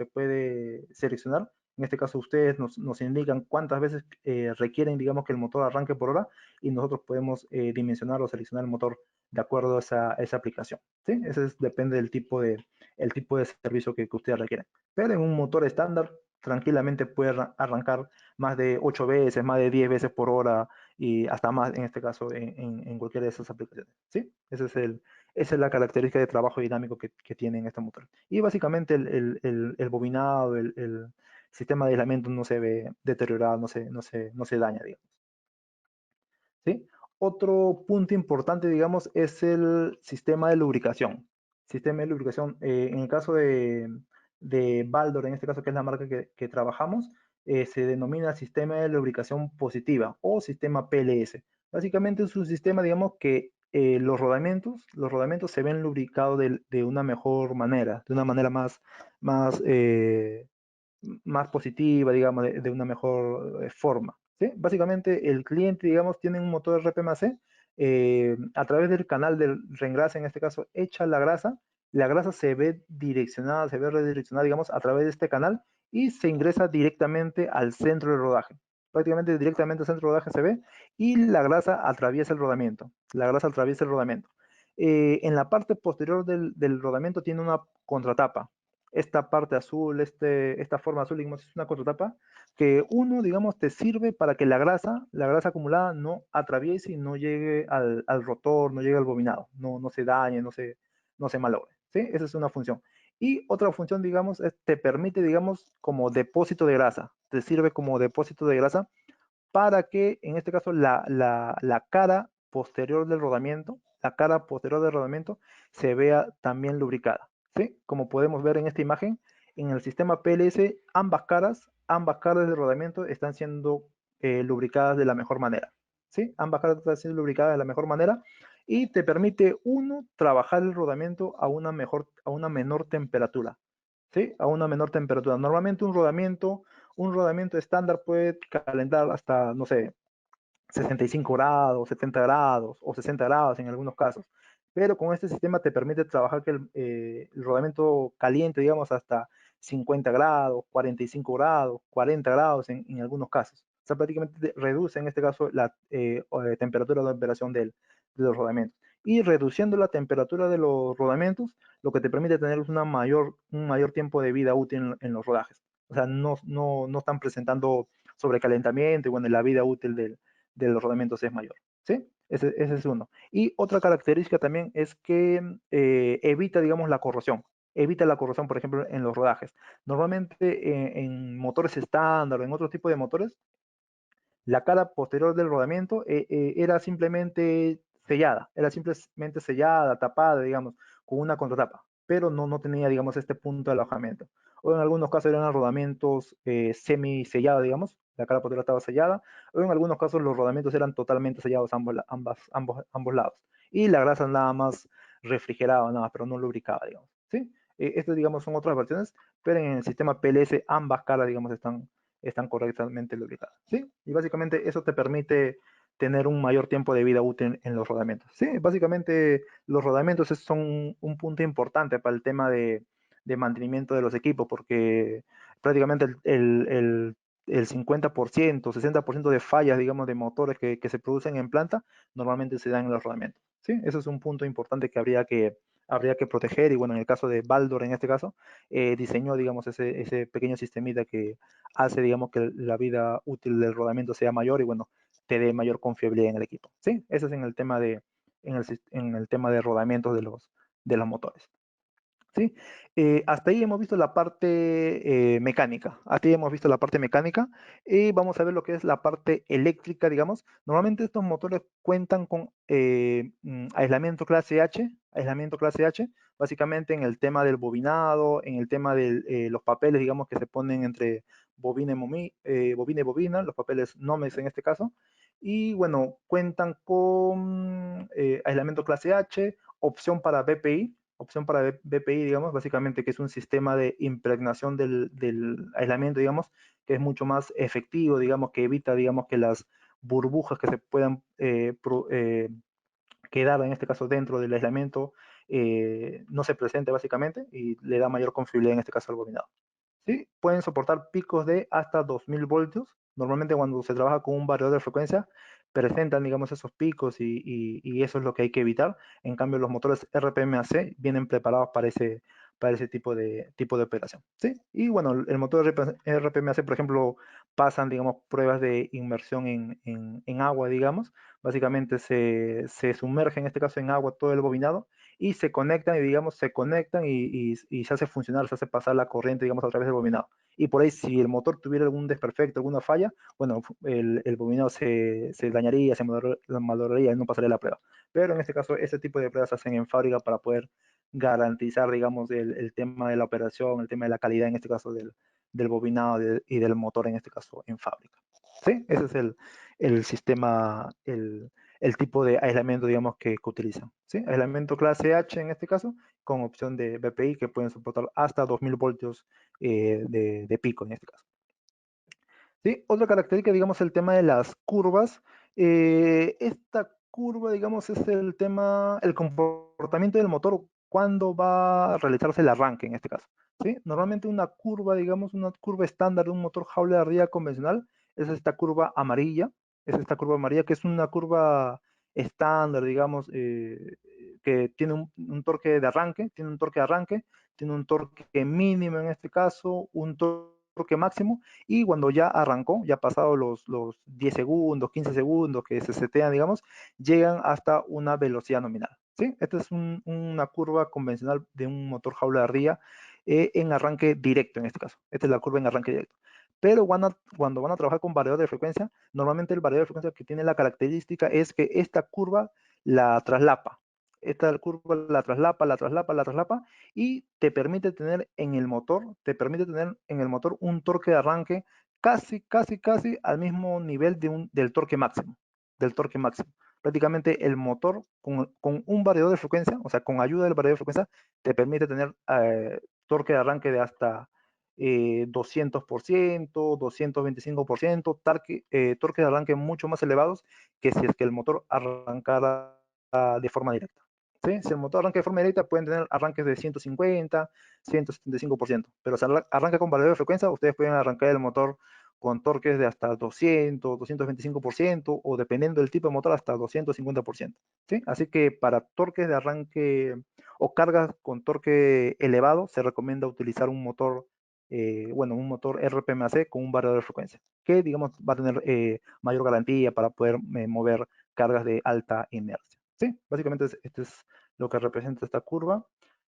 seleccionar. En este caso ustedes nos indican cuántas veces requieren, digamos, que el motor arranque por hora y nosotros podemos dimensionar o seleccionar el motor de acuerdo a esa aplicación. ¿Sí? Depende el tipo de servicio que ustedes requieren. Pero en un motor estándar tranquilamente puede arrancar más de 8 veces, más de 10 veces por hora y hasta más en este caso en cualquiera de esas aplicaciones. ¿Sí? Esa es la característica de trabajo dinámico que tienen estos motores. Y básicamente el bobinado, el sistema de aislamiento no se ve deteriorado, no se daña, digamos. ¿Sí? Otro punto importante, digamos, es el sistema de lubricación. Sistema de lubricación, en el caso de Baldor, en este caso que es la marca que trabajamos, se denomina sistema de lubricación positiva o sistema PLS. Básicamente es un sistema, digamos, que los rodamientos se ven lubricados de una mejor manera, de una manera más positiva, digamos, de una mejor forma. ¿Sí? Básicamente el cliente, digamos, tiene un motor RPMC, a través del canal del reengrase, en este caso, echa la grasa se ve direccionada, se ve redireccionada, digamos, a través de este canal y se ingresa directamente al centro del rodaje. Prácticamente directamente al centro del rodaje se ve y la grasa atraviesa el rodamiento. La grasa atraviesa el rodamiento. En la parte posterior del rodamiento tiene una contratapa. Esta parte azul, esta forma azul, digamos, es una contratapa que uno, digamos, te sirve para que la grasa acumulada no atraviese y no llegue al rotor, no llegue al bobinado, no se dañe, no se malogre. ¿Sí? Esa es una función. Y otra función, digamos, te permite, digamos, como depósito de grasa. Te sirve como depósito de grasa para que, en este caso, la cara posterior del rodamiento, se vea también lubricada. ¿Sí? Como podemos ver en esta imagen, en el sistema PLS, ambas caras del rodamiento están siendo lubricadas de la mejor manera. ¿Sí? Ambas caras están siendo lubricadas de la mejor manera y te permite, uno, trabajar el rodamiento a una menor temperatura. ¿Sí? A una menor temperatura. Normalmente un rodamiento estándar puede calentar hasta, no sé, 65 grados, 70 grados o 60 grados en algunos casos. Pero con este sistema te permite trabajar que el rodamiento caliente, digamos, hasta 50 grados, 45 grados, 40 grados en algunos casos. O sea, prácticamente reduce en este caso la temperatura de operación de los rodamientos. Y reduciendo la temperatura de los rodamientos, lo que te permite tener es un mayor tiempo de vida útil en los rodajes. O sea, no están presentando sobrecalentamiento y bueno, la vida útil de los rodamientos es mayor. ¿Sí? Ese es uno. Y otra característica también es que evita, digamos, la corrosión. Evita la corrosión, por ejemplo, en los rodajes. Normalmente en motores estándar o en otro tipo de motores, la cara posterior del rodamiento era simplemente sellada, tapada, digamos, con una contratapa, pero no tenía, digamos, este punto de alojamiento. O en algunos casos eran rodamientos semi-sellados, digamos, la cara posterior estaba sellada, o en algunos casos los rodamientos eran totalmente sellados ambos lados. Y la grasa nada más refrigeraba, nada más, pero no lubricaba, digamos. ¿Sí? Estas, digamos, son otras versiones, pero en el sistema PLS ambas caras, digamos, están correctamente lubricadas. ¿Sí? Y básicamente eso te permite tener un mayor tiempo de vida útil en los rodamientos. Sí, básicamente los rodamientos son un punto importante para el tema de mantenimiento de los equipos, porque prácticamente el 50%, 60% de fallas, digamos, de motores que se producen en planta, normalmente se dan en los rodamientos. ¿Sí? Eso es un punto importante que habría que proteger y bueno, en el caso de Baldor, en este caso, diseñó, digamos, ese pequeño sistemita que hace, digamos, que la vida útil del rodamiento sea mayor y bueno, te dé mayor confiabilidad en el equipo. ¿Sí? Eso es en el tema de rodamientos de los motores. ¿Sí? Hasta ahí hemos visto la parte mecánica. Hasta ahí hemos visto la parte mecánica y vamos a ver lo que es la parte eléctrica, digamos. Normalmente estos motores cuentan con aislamiento clase H, básicamente en el tema del bobinado, en el tema de los papeles, digamos, que se ponen entre bobina y bobina, los papeles Nomex en este caso, y bueno, cuentan con aislamiento clase H, opción para BPI, digamos, básicamente que es un sistema de impregnación del aislamiento, digamos, que es mucho más efectivo, digamos, que evita, digamos, que las burbujas que se puedan quedar, en este caso, dentro del aislamiento, no se presente básicamente y le da mayor confiabilidad, en este caso, al bobinado. ¿Sí? Pueden soportar picos de hasta 2000 voltios. Normalmente cuando se trabaja con un variador de frecuencia, presentan, digamos, esos picos y eso es lo que hay que evitar. En cambio, los motores RPMAC vienen preparados para ese tipo de operación. ¿Sí? Y bueno, el motor RPMAC, por ejemplo, pasan, digamos, pruebas de inmersión en agua, digamos. Básicamente se sumerge, en este caso, en agua todo el bobinado y se conectan y digamos, se conectan y se hace funcionar, se hace pasar la corriente, digamos, a través del bobinado. Y por ahí, si el motor tuviera algún desperfecto, alguna falla, bueno, el bobinado se dañaría, se malograría y no pasaría la prueba. Pero en este caso, ese tipo de pruebas se hacen en fábrica para poder garantizar, digamos, el tema de la operación, el tema de la calidad, en este caso, del bobinado y del motor, en este caso, en fábrica. ¿Sí? Ese es el sistema, el tipo de aislamiento, digamos, que utilizan. ¿Sí? Aislamiento clase H en este caso, con opción de BPI que pueden soportar hasta 2000 voltios de pico en este caso. ¿Sí? Otra característica, digamos, el tema de las curvas. Esta curva, digamos, es el tema, el comportamiento del motor cuando va a realizarse el arranque en este caso. ¿Sí? Normalmente una curva, digamos, una curva estándar de un motor jaula de ardilla convencional es esta curva amarilla, que es una curva estándar, digamos, que tiene un torque de arranque, tiene un torque mínimo en este caso, un torque máximo, y cuando ya arrancó, ya pasado los 10 segundos, 15 segundos que se setean, digamos, llegan hasta una velocidad nominal. ¿Sí? Esta es una curva convencional de un motor jaula de ardilla en arranque directo, en este caso. Esta es la curva en arranque directo. Pero cuando van a trabajar con variador de frecuencia, normalmente el variador de frecuencia que tiene la característica es que esta curva la traslapa. Esta curva la traslapa y te permite tener en el motor un torque de arranque casi al mismo nivel del torque máximo, del torque máximo. Prácticamente el motor con un variador de frecuencia, o sea, con ayuda del variador de frecuencia, te permite tener torque de arranque de hasta 200%, 225%, torque de arranque mucho más elevados que si es que el motor arrancara de forma directa. ¿Sí? Si el motor arranca de forma directa, pueden tener arranques de 150, 175%, pero si arranca con variador de frecuencia, ustedes pueden arrancar el motor con torques de hasta 200, 225% o dependiendo del tipo de motor hasta 250%. ¿Sí? Así que para torques de arranque o cargas con torque elevado se recomienda utilizar un motor, un motor RPMAC con un variador de frecuencia, que digamos va a tener mayor garantía para poder mover cargas de alta inercia. ¿Sí? Básicamente este es lo que representa esta curva.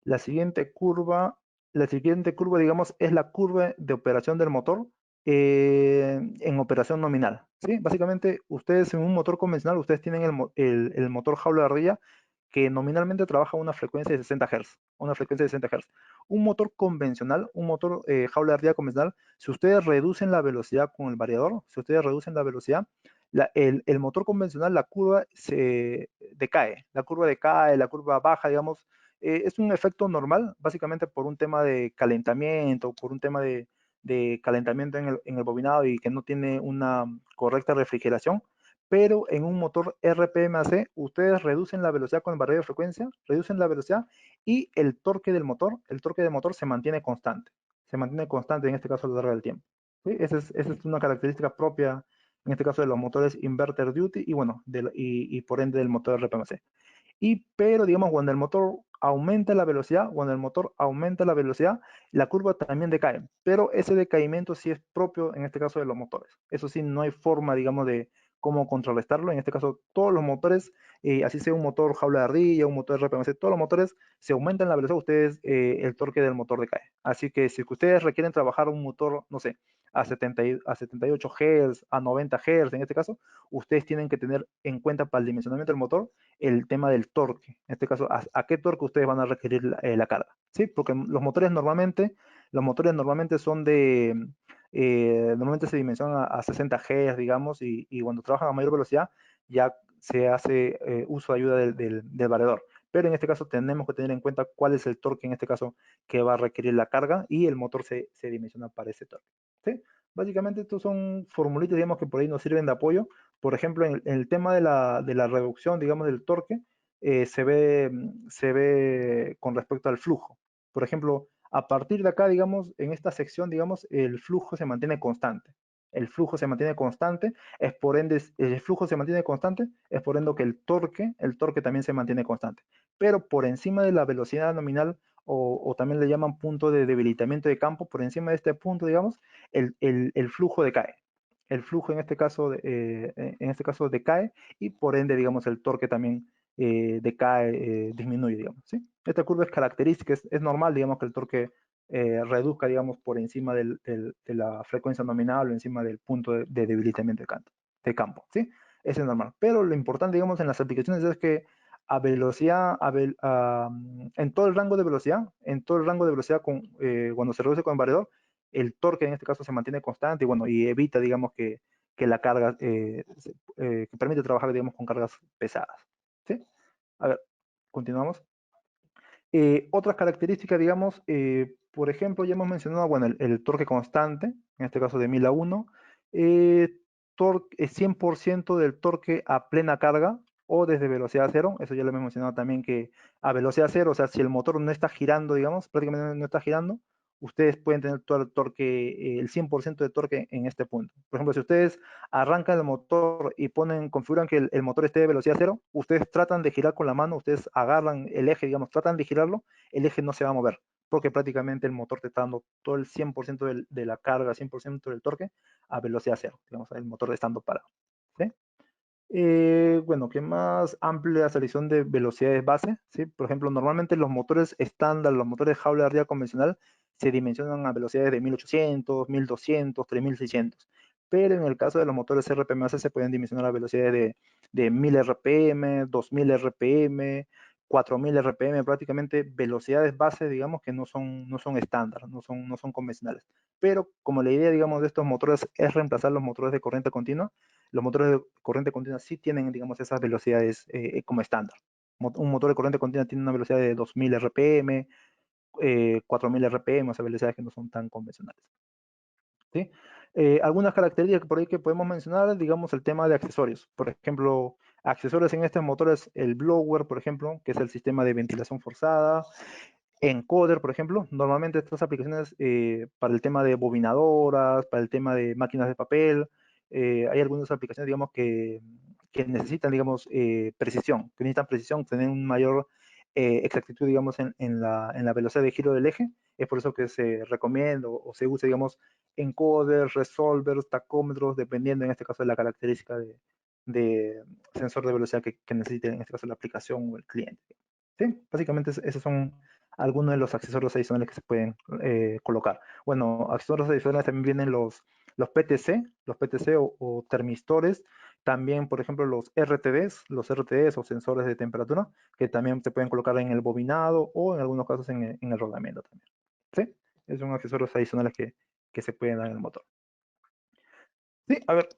La siguiente curva, la siguiente curva, digamos, es la curva de operación del motor en operación nominal. ¿Sí? Básicamente, ustedes en un motor convencional, ustedes tienen el motor jaula de ardilla que nominalmente trabaja a una frecuencia de 60 Hz. Una frecuencia de 60 Hz. Un motor convencional, un motor jaula de ardilla convencional, si ustedes reducen la velocidad con el variador, si ustedes reducen la velocidad, el motor convencional, la curva se decae, la curva baja, digamos, es un efecto normal, básicamente por un tema de calentamiento, por un tema de calentamiento en el bobinado y que no tiene una correcta refrigeración, pero en un motor RPMAC ustedes reducen la velocidad con el barrera de frecuencia, reducen la velocidad y el torque del motor se mantiene constante en este caso a lo largo del tiempo. ¿Sí? Esa es una característica propia, en este caso de los motores inverter duty y bueno, y por ende del motor RPMC. Pero digamos, cuando el motor aumenta la velocidad, la curva también decae. Pero ese decaimiento sí es propio, en este caso, de los motores. Eso sí, no hay forma, digamos, de cómo contrarrestarlo. En este caso, todos los motores, así sea un motor jaula de ardilla, un motor RPMC, todos los motores, se aumentan la velocidad, ustedes, el torque del motor decae. Así que si ustedes requieren trabajar un motor, no sé, a 78 Hz, a 90 Hz, en este caso, ustedes tienen que tener en cuenta para el dimensionamiento del motor el tema del torque. En este caso, ¿a qué torque ustedes van a requerir la carga? ¿Sí? Porque los motores normalmente son normalmente se dimensiona a 60 Hz, digamos, y cuando trabajan a mayor velocidad ya se hace uso de ayuda del variador. Pero en este caso tenemos que tener en cuenta cuál es el torque, en este caso, que va a requerir la carga, y el motor se dimensiona para ese torque. ¿Sí? Básicamente estos son formulitas, digamos, que por ahí nos sirven de apoyo. Por ejemplo, en el tema de la reducción, digamos, del torque, se ve con respecto al flujo. Por ejemplo, a partir de acá, digamos, en esta sección, digamos, el flujo se mantiene constante. El flujo se mantiene constante, es por ende, el flujo se mantiene constante, es por ende que el torque también se mantiene constante. Pero por encima de la velocidad nominal, o también le llaman punto de debilitamiento de campo, por encima de este punto, digamos, el flujo decae. El flujo en este caso decae, y por ende, digamos, el torque también decae, disminuye, digamos, ¿sí? Esta curva es característica, es normal, digamos, que el torque reduzca, digamos, por encima de la frecuencia nominal o encima del punto de debilitamiento de campo, ¿sí? Eso es normal. Pero lo importante, digamos, en las aplicaciones es que a velocidad, en todo el rango de velocidad, cuando se reduce con el variador, el torque en este caso se mantiene constante, y bueno, y evita, digamos, que la carga, que permite trabajar, digamos, con cargas pesadas, ¿sí? A ver, continuamos. Otras características, digamos, por ejemplo, ya hemos mencionado, bueno, el torque constante, en este caso de 1000 a 1, torque, 100% del torque a plena carga o desde velocidad cero. Eso ya lo hemos mencionado también, que a velocidad cero, o sea, si el motor no está girando, digamos, prácticamente no está girando, ustedes pueden tener todo el torque, el 100% de torque en este punto. Por ejemplo, si ustedes arrancan el motor y configuran que el motor esté de velocidad cero, ustedes tratan de girar con la mano, ustedes agarran el eje, digamos, tratan de girarlo, el eje no se va a mover, porque prácticamente el motor te está dando todo el 100% de la carga, 100% del torque a velocidad cero, digamos, el motor estando parado, ¿sí? Bueno, ¿qué más? Amplia selección de velocidades base, ¿sí? Por ejemplo, normalmente los motores estándar, los motores de jaula de arriba convencional, se dimensionan a velocidades de 1800, 1200, 3600. Pero en el caso de los motores RPMAC se pueden dimensionar a velocidades de 1000 RPM, 2000 RPM, 4000 RPM, prácticamente velocidades base, digamos, que no son estándar, no son convencionales. Pero como la idea, digamos, de estos motores es reemplazar los motores de corriente continua, los motores de corriente continua sí tienen, digamos, esas velocidades como estándar. Un motor de corriente continua tiene una velocidad de 2000 RPM, 4000 RPM, o sea, velocidades que no son tan convencionales, ¿sí? Algunas características por ahí que podemos mencionar, digamos, el tema de accesorios. Por ejemplo, accesorios en estos motores, el blower, por ejemplo, que es el sistema de ventilación forzada, encoder, por ejemplo. Normalmente estas aplicaciones para el tema de bobinadoras, para el tema de máquinas de papel, hay algunas aplicaciones, digamos, que necesitan, digamos, precisión, tener un mayor exactitud, digamos, en la velocidad de giro del eje. Es por eso que se recomienda o se usa, digamos, encoders, resolvers, tacómetros, dependiendo en este caso de la característica de sensor de velocidad que necesite, en este caso, la aplicación o el cliente. Sí, básicamente esos son algunos de los accesorios adicionales que se pueden colocar. Bueno, accesorios adicionales también vienen los PTC o termistores, también, por ejemplo, los RTDs o sensores de temperatura, que también se pueden colocar en el bobinado o en algunos casos en el rodamiento también. ¿Sí? Esos son accesorios adicionales que se pueden dar en el motor. Sí, a ver,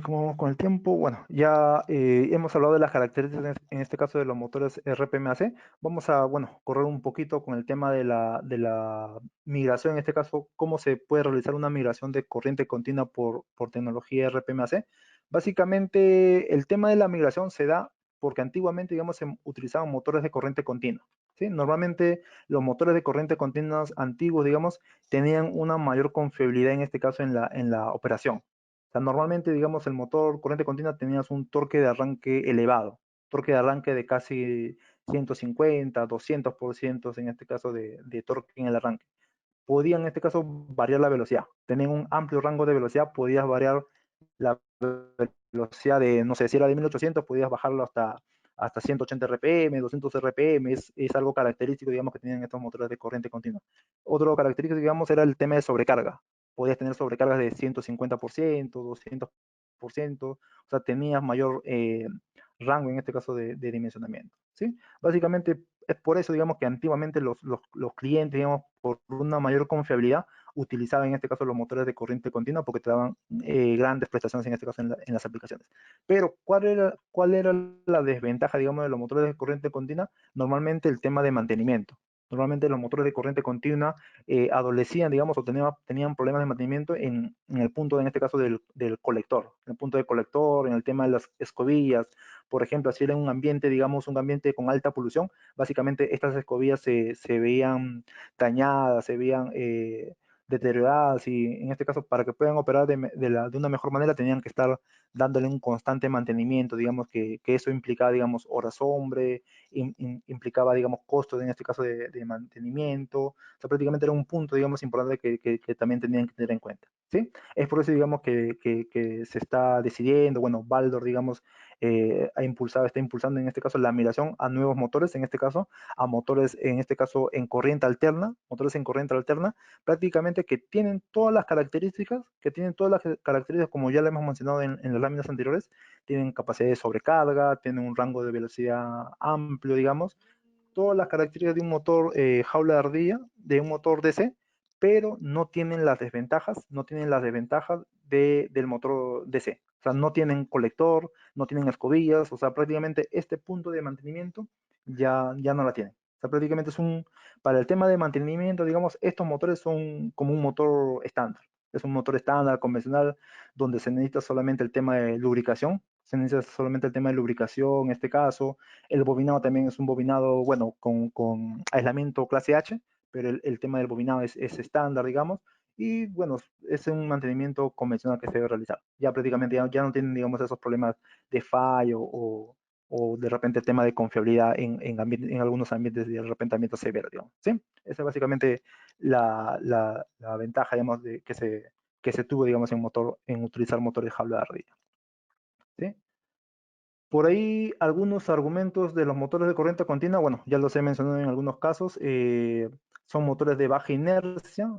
como vamos con el tiempo, bueno, ya hemos hablado de las características, en este caso de los motores RPMAC. Vamos a, bueno, correr un poquito con el tema de la migración, en este caso, cómo se puede realizar una migración de corriente continua por tecnología RPMAC. Básicamente, el tema de la migración se da porque antiguamente, digamos, se utilizaban motores de corriente continua, ¿sí? Normalmente, los motores de corriente continua antiguos, digamos, tenían una mayor confiabilidad, en este caso, en la operación. O sea, normalmente, digamos, el motor corriente continua tenías un torque de arranque elevado, torque de arranque de casi 150, 200% en este caso de torque en el arranque. Podían en este caso variar la velocidad, tenían un amplio rango de velocidad, podías variar la velocidad de, no sé, si era de 1800, podías bajarlo hasta 180 RPM, 200 RPM, es algo característico, digamos, que tenían estos motores de corriente continua. Otro característico, digamos, era el tema de sobrecarga. Podías tener sobrecargas de 150%, 200%, o sea, tenías mayor rango, en este caso, de dimensionamiento, ¿sí? Básicamente es por eso, digamos, que antiguamente los clientes, digamos, por una mayor confiabilidad, utilizaba en este caso los motores de corriente continua porque te daban grandes prestaciones en este caso en las aplicaciones. Pero ¿cuál era la desventaja, digamos, de los motores de corriente continua? Normalmente el tema de mantenimiento. Normalmente los motores de corriente continua adolecían, digamos, o tenían problemas de mantenimiento en el punto, en este caso, del colector, en el punto del colector, en el tema de las escobillas. Por ejemplo, si era un ambiente, digamos, un ambiente con alta polución, básicamente estas escobillas se veían dañadas, se veían deterioradas y en este caso para que puedan operar de una mejor manera tenían que estar dándole un constante mantenimiento, digamos que eso implicaba, digamos, horas hombre, implicaba, digamos, costos en este caso de mantenimiento, o sea, prácticamente era un punto, digamos, importante que también tenían que tener en cuenta, ¿sí? Es por eso, digamos, que se está decidiendo, bueno, Baldor, digamos, está impulsando en este caso la migración a nuevos motores, en este caso, a motores, en este caso, en corriente alterna, motores en corriente alterna, prácticamente que tienen todas las características, como ya lo hemos mencionado en las láminas anteriores, tienen capacidad de sobrecarga, tienen un rango de velocidad amplio, digamos, todas las características de un motor jaula de ardilla, de un motor DC, pero no tienen las desventajas del motor DC. O sea, no tienen colector, no tienen escobillas, o sea, prácticamente este punto de mantenimiento ya no la tienen. O sea, prácticamente para el tema de mantenimiento, digamos, estos motores son como un motor estándar. Es un motor estándar, convencional, donde se necesita solamente el tema de lubricación, se necesita solamente el tema de lubricación en este caso, el bobinado también es un bobinado, bueno, con aislamiento clase H, pero el tema del bobinado es estándar, digamos, y bueno, es un mantenimiento convencional que se debe realizar. Ya prácticamente ya no tienen, digamos, esos problemas de fallo o de repente el tema de confiabilidad en algunos ambientes de repentamiento severo, digamos, ¿sí? Esa es básicamente la ventaja, digamos, que se tuvo, digamos, en utilizar motores de jaula de ardilla, ¿sí? Por ahí algunos argumentos de los motores de corriente continua, bueno, ya los he mencionado en algunos casos, son motores de baja inercia,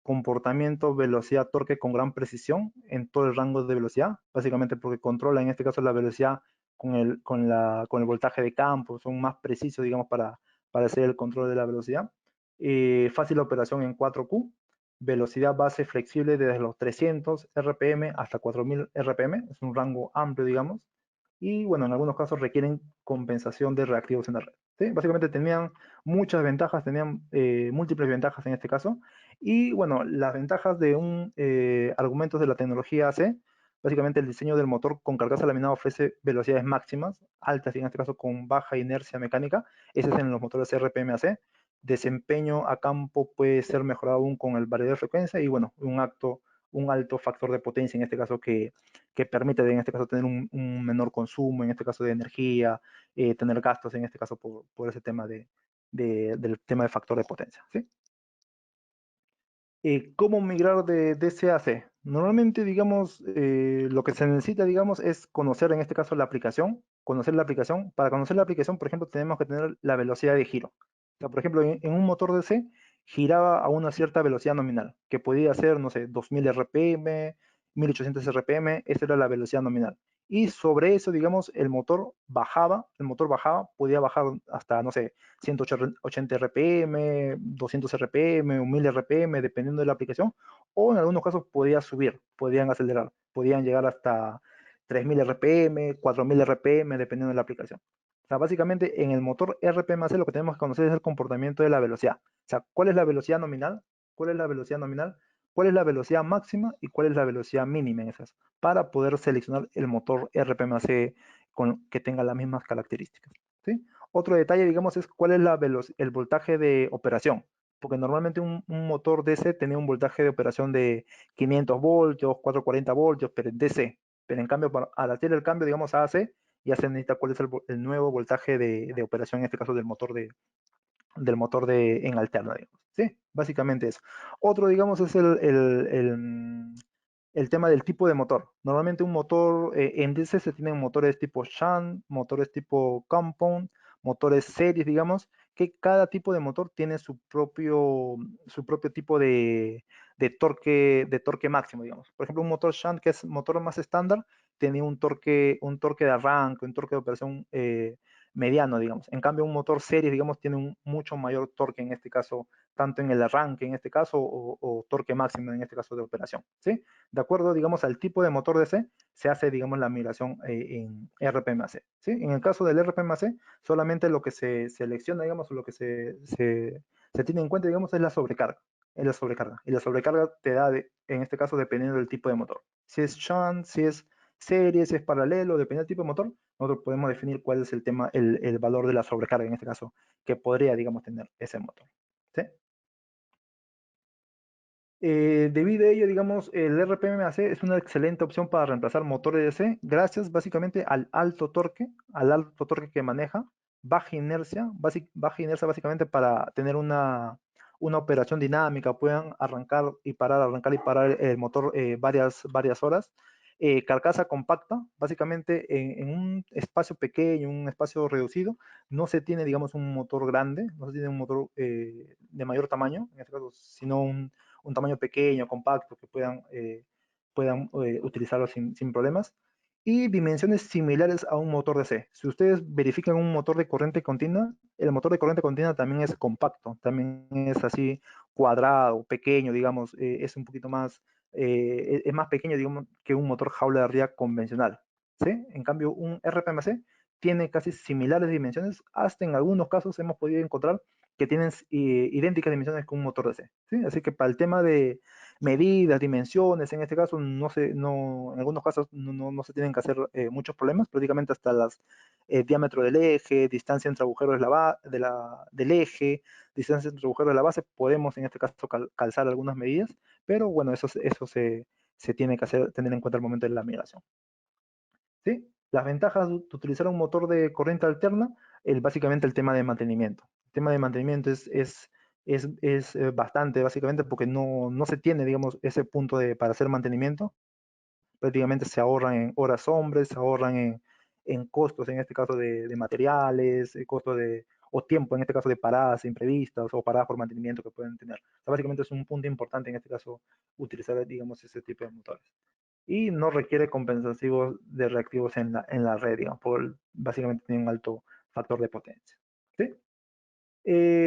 comportamiento, velocidad, torque con gran precisión en todo el rango de velocidad, básicamente porque controla en este caso la velocidad con el voltaje de campo, son más precisos, digamos, para hacer el control de la velocidad. Fácil operación en 4Q, velocidad base flexible desde los 300 RPM hasta 4000 RPM, es un rango amplio, digamos, y bueno, en algunos casos requieren compensación de reactivos en la red. ¿Sí? Básicamente tenían muchas ventajas, tenían múltiples ventajas en este caso, y bueno, las ventajas de un argumentos de la tecnología AC, básicamente el diseño del motor con carcasa laminada ofrece velocidades máximas, altas y en este caso con baja inercia mecánica, ese es en los motores RPM AC, desempeño a campo puede ser mejorado aún con el variador de frecuencia y bueno, un alto factor de potencia en este caso que permite en este caso tener un menor consumo, en este caso de energía, tener gastos en este caso por ese tema del tema de factor de potencia. ¿Sí? ¿Cómo migrar de DC a C? Normalmente, digamos, lo que se necesita, digamos, es conocer en este caso la aplicación, conocer la aplicación. Para conocer la aplicación, por ejemplo, tenemos que tener la velocidad de giro. O sea, por ejemplo, en un motor DC giraba a una cierta velocidad nominal, que podía ser, no sé, 2000 RPM, 1800 RPM, esa era la velocidad nominal. Y sobre eso, digamos, el motor bajaba, podía bajar hasta, no sé, 180 RPM, 200 RPM o 1000 RPM, dependiendo de la aplicación, o en algunos casos podía subir, podían acelerar, podían llegar hasta 3000 RPM, 4000 RPM, dependiendo de la aplicación. O sea, básicamente en el motor RPMC lo que tenemos que conocer es el comportamiento de la velocidad. O sea, ¿cuál es la velocidad nominal? ¿Cuál es la velocidad nominal? ¿Cuál es la velocidad máxima y cuál es la velocidad mínima en esas? Para poder seleccionar el motor RPMC que tenga las mismas características. ¿Sí? Otro detalle, digamos, es cuál es el voltaje de operación, porque normalmente un motor DC tenía un voltaje de operación de 500 voltios, 440 voltios, pero en DC. Pero en cambio, al hacer el cambio, digamos, a AC, ya se necesita cuál es el nuevo voltaje de operación, en este caso del motor en alterna, digamos. ¿Sí? Básicamente eso. Otro, digamos, es el tema del tipo de motor. Normalmente un motor en DC se tienen motores tipo shunt, motores tipo compound, motores series, digamos, que cada tipo de motor tiene su propio tipo de torque máximo, digamos. Por ejemplo, un motor shunt, que es motor más estándar, tenía un torque de arranque, un torque de operación mediano, digamos. En cambio, un motor series, digamos, tiene un mucho mayor torque en este caso, tanto en el arranque en este caso, o torque máximo en este caso de operación, ¿sí? De acuerdo, digamos, al tipo de motor DC, se hace, digamos, la migración en RPM-AC, ¿sí? En el caso del RPM-AC, solamente lo que se selecciona, digamos, o lo que se tiene en cuenta, digamos, es la sobrecarga. Es la sobrecarga. Y la sobrecarga te da, en este caso, dependiendo del tipo de motor. Si es shunt, si es serie, si es paralelo, dependiendo del tipo de motor, nosotros podemos definir cuál es el tema, el valor de la sobrecarga, en este caso, que podría, digamos, tener ese motor. ¿Sí? Debido a ello, digamos, el RPMAC es una excelente opción para reemplazar motores DC, gracias básicamente al alto torque que maneja, baja inercia básicamente para tener una operación dinámica, puedan arrancar y parar el motor varias horas. Carcasa compacta, básicamente en un espacio pequeño, un espacio reducido, no se tiene, digamos, un motor grande, no se tiene un motor de mayor tamaño, en este caso, sino un tamaño pequeño, compacto, que puedan utilizarlo sin problemas. Y dimensiones similares a un motor DC. Si ustedes verifican un motor de corriente continua, el motor de corriente continua también es compacto, también es así cuadrado, pequeño, digamos, es un poquito más, es más pequeño, digamos, que un motor jaula de arriba convencional. ¿Sí? En cambio, un RPMC tiene casi similares dimensiones, hasta en algunos casos hemos podido encontrar que tienen idénticas dimensiones con un motor DC. ¿Sí? Así que para el tema de medidas, dimensiones, en este caso, en algunos casos no se tienen que hacer muchos problemas, prácticamente hasta diámetro del eje, distancia entre agujeros del eje, distancia entre agujeros de la base, podemos en este caso calzar algunas medidas, pero bueno, eso se tiene que tener en cuenta al momento de la migración. ¿Sí? Las ventajas de utilizar un motor de corriente alterna, básicamente el tema de mantenimiento. El tema de mantenimiento es bastante, básicamente, porque no se tiene, digamos, ese punto para hacer mantenimiento. Prácticamente se ahorran en horas hombres, se ahorran en costos, en este caso de materiales, o tiempo, en este caso de paradas imprevistas o paradas por mantenimiento que pueden tener. O sea, básicamente es un punto importante en este caso utilizar, digamos, ese tipo de motores y no requiere compensativos de reactivos en la red, digamos, básicamente tiene un alto factor de potencia. ¿Sí?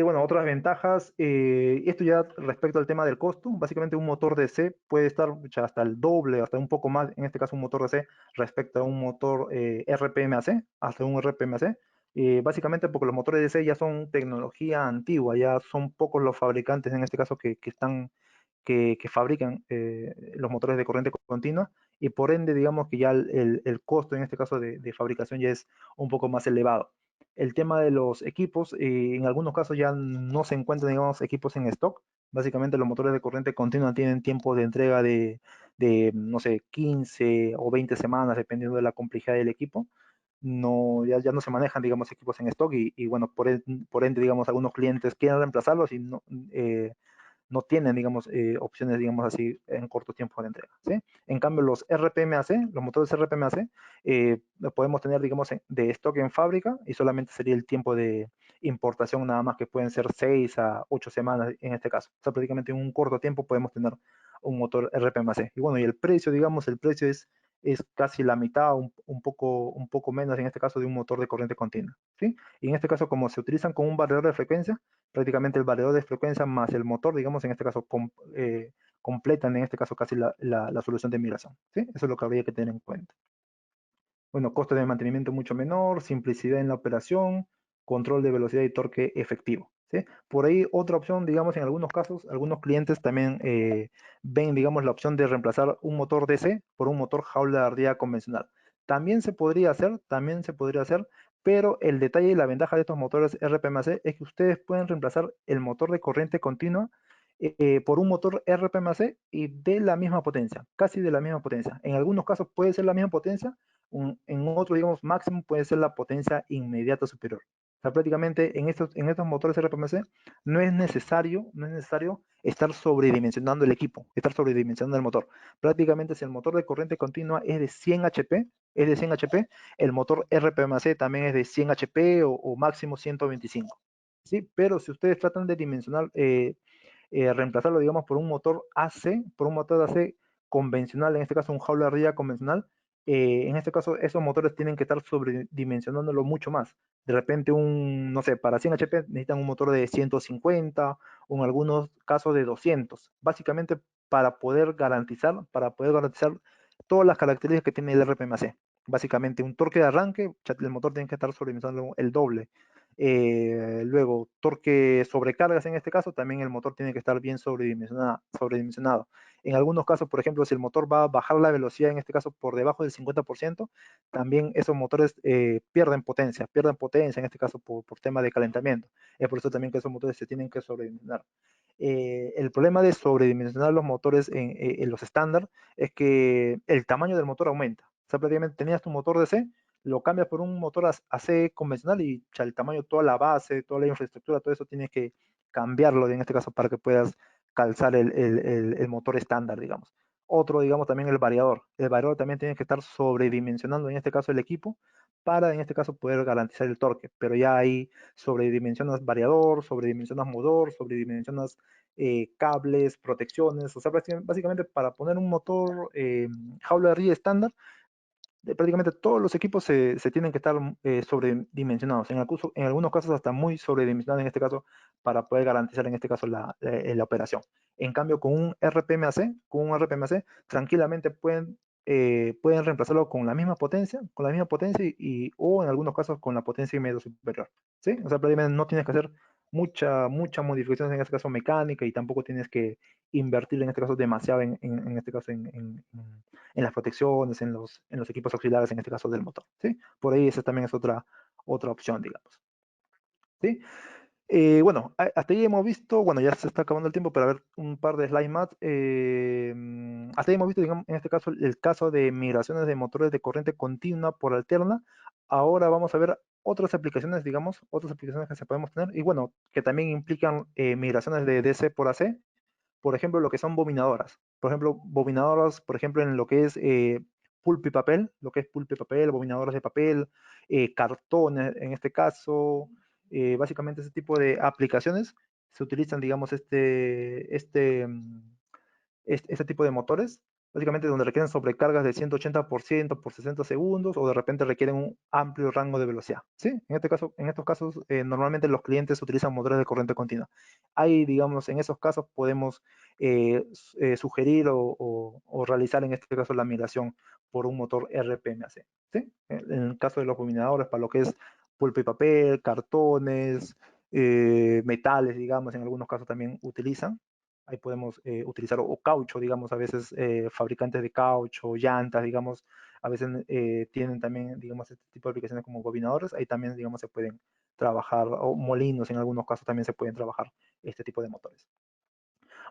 Bueno, otras ventajas, esto ya respecto al tema del costo, básicamente un motor DC puede estar ya hasta el doble, hasta un poco más, en este caso un motor DC respecto a un motor RPMAC, hasta un RPMAC, básicamente porque los motores DC ya son tecnología antigua, ya son pocos los fabricantes en este caso que fabrican los motores de corriente continua y por ende digamos que ya el costo en este caso de fabricación ya es un poco más elevado. El tema de los equipos, en algunos casos ya no se encuentran, digamos, equipos en stock. Básicamente los motores de corriente continua tienen tiempo de entrega no sé, 15 o 20 semanas, dependiendo de la complejidad del equipo. No, ya no se manejan, digamos, equipos en stock y bueno, por ende, digamos, algunos clientes quieren reemplazarlos y no tienen, digamos, opciones, digamos así, en corto tiempo de entrega. ¿Sí? En cambio, los RPMAC, los motores RPMAC, podemos tener, digamos, de stock en fábrica y solamente sería el tiempo de importación nada más que pueden ser 6 a 8 semanas en este caso. O sea, prácticamente en un corto tiempo podemos tener un motor RPMAC. Y bueno, y el precio, digamos, el precio es casi la mitad, un poco menos en este caso de un motor de corriente continua. ¿Sí? Y en este caso, como se utilizan con un variador de frecuencia, prácticamente el variador de frecuencia más el motor, digamos, en este caso, completan en este caso casi la solución de migración. ¿Sí? Eso es lo que habría que tener en cuenta. Bueno, coste de mantenimiento mucho menor, simplicidad en la operación, control de velocidad y torque efectivo. ¿Sí? Por ahí otra opción, digamos, en algunos casos, algunos clientes también ven, digamos, la opción de reemplazar un motor DC por un motor jaula de ardilla convencional. También se podría hacer, pero el detalle y la ventaja de estos motores RPMC es que ustedes pueden reemplazar el motor de corriente continua por un motor RPMC y de la misma potencia, casi de la misma potencia. En algunos casos puede ser la misma potencia, en otro, digamos, máximo puede ser la potencia inmediata superior. O sea, prácticamente en estos motores RPMC no es necesario estar sobredimensionando el equipo, estar sobredimensionando el motor. Prácticamente si el motor de corriente continua es de 100 HP, el motor RPMC también es de 100 HP o máximo 125. ¿Sí? Pero si ustedes tratan de dimensionar, reemplazarlo, digamos, por un motor AC convencional, en este caso un jaula de ardilla convencional, En este caso, esos motores tienen que estar sobredimensionándolo mucho más. De repente, no sé, para 100 HP necesitan un motor de 150 o en algunos casos de 200. Básicamente para poder garantizar todas las características que tiene el RPMC. Básicamente, un torque de arranque, el motor tiene que estar sobredimensionando el doble. Luego, torque sobrecargas en este caso, también el motor tiene que estar bien sobredimensionado. En algunos casos, por ejemplo, si el motor va a bajar la velocidad, en este caso por debajo del 50%, también esos motores pierden potencia, en este caso por tema de calentamiento. Es por eso también que esos motores se tienen que sobredimensionar. El problema de sobredimensionar los motores en los estándar es que el tamaño del motor aumenta. O sea, prácticamente tenías tu motor DC, lo cambias por un motor AC convencional y ya, el tamaño, toda la base, toda la infraestructura, todo eso tienes que cambiarlo en este caso para que puedas calzar el motor estándar, digamos. Otro, digamos, también el variador. El variador también tiene que estar sobredimensionando en este caso el equipo para en este caso poder garantizar el torque, pero ya ahí sobredimensionas variador, sobredimensionas motor, sobredimensionas cables, protecciones, o sea, básicamente para poner un motor jaula de ría estándar, prácticamente todos los equipos se tienen que estar sobredimensionados, en algunos casos hasta muy sobredimensionados en este caso, para poder garantizar en este caso la operación. En cambio, con un RPMC tranquilamente pueden reemplazarlo con la misma potencia o en algunos casos con la potencia y medio superior. ¿Sí? O sea, prácticamente no tienes que hacer mucha modificación en este caso mecánica y tampoco tienes que invertir en este caso demasiado en este caso en las protecciones, en los equipos auxiliares, en este caso del motor. ¿Sí? Por ahí esa también es otra opción, digamos. ¿Sí? Bueno, hasta ahí hemos visto, bueno, ya se está acabando el tiempo, pero a ver un par de slides más. Hasta ahí hemos visto, digamos, en este caso, el caso de migraciones de motores de corriente continua por alterna. Ahora vamos a ver otras aplicaciones, digamos, otras aplicaciones que se podemos tener y bueno, que también implican migraciones de DC por AC, por ejemplo, lo que son bobinadoras. Por ejemplo, bobinadoras, por ejemplo, en lo que es pulp y papel, lo que es pulp y papel, bobinadoras de papel, cartones en este caso, básicamente ese tipo de aplicaciones se utilizan, digamos, este tipo de motores, básicamente donde requieren sobrecargas de 180% por 60 segundos o de repente requieren un amplio rango de velocidad. ¿Sí? En estos casos, normalmente los clientes utilizan motores de corriente continua. Ahí, digamos, en esos casos podemos sugerir o realizar en este caso la migración por un motor RPMAC. ¿Sí? En el caso de los bobinadores, para lo que es pulpa y papel, cartones, metales, digamos, en algunos casos también utilizan. Ahí podemos utilizar o caucho, digamos, a veces fabricantes de caucho, llantas, digamos, a veces tienen también, digamos, este tipo de aplicaciones como bobinadores, ahí también, digamos, se pueden trabajar, o molinos en algunos casos también se pueden trabajar este tipo de motores.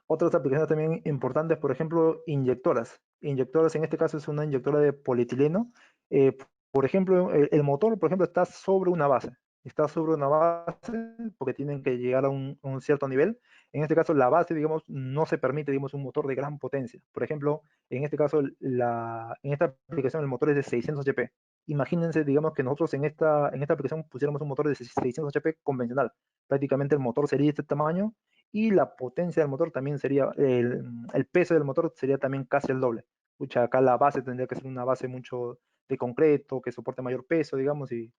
Otras aplicaciones también importantes, por ejemplo, inyectoras. Inyectoras, en este caso es una inyectora de polietileno. Eh, por ejemplo, el motor, por ejemplo, está sobre una base. Está sobre una base porque tienen que llegar a un cierto nivel. En este caso, la base, digamos, no se permite, digamos, un motor de gran potencia. Por ejemplo, en este caso, en esta aplicación, el motor es de 600 HP. Imagínense, digamos, que nosotros en esta aplicación pusiéramos un motor de 600 HP convencional. Prácticamente el motor sería de este tamaño y la potencia del motor también sería, el peso del motor sería también casi el doble. Pucha, acá la base tendría que ser una base mucho de concreto, que soporte mayor peso, digamos, y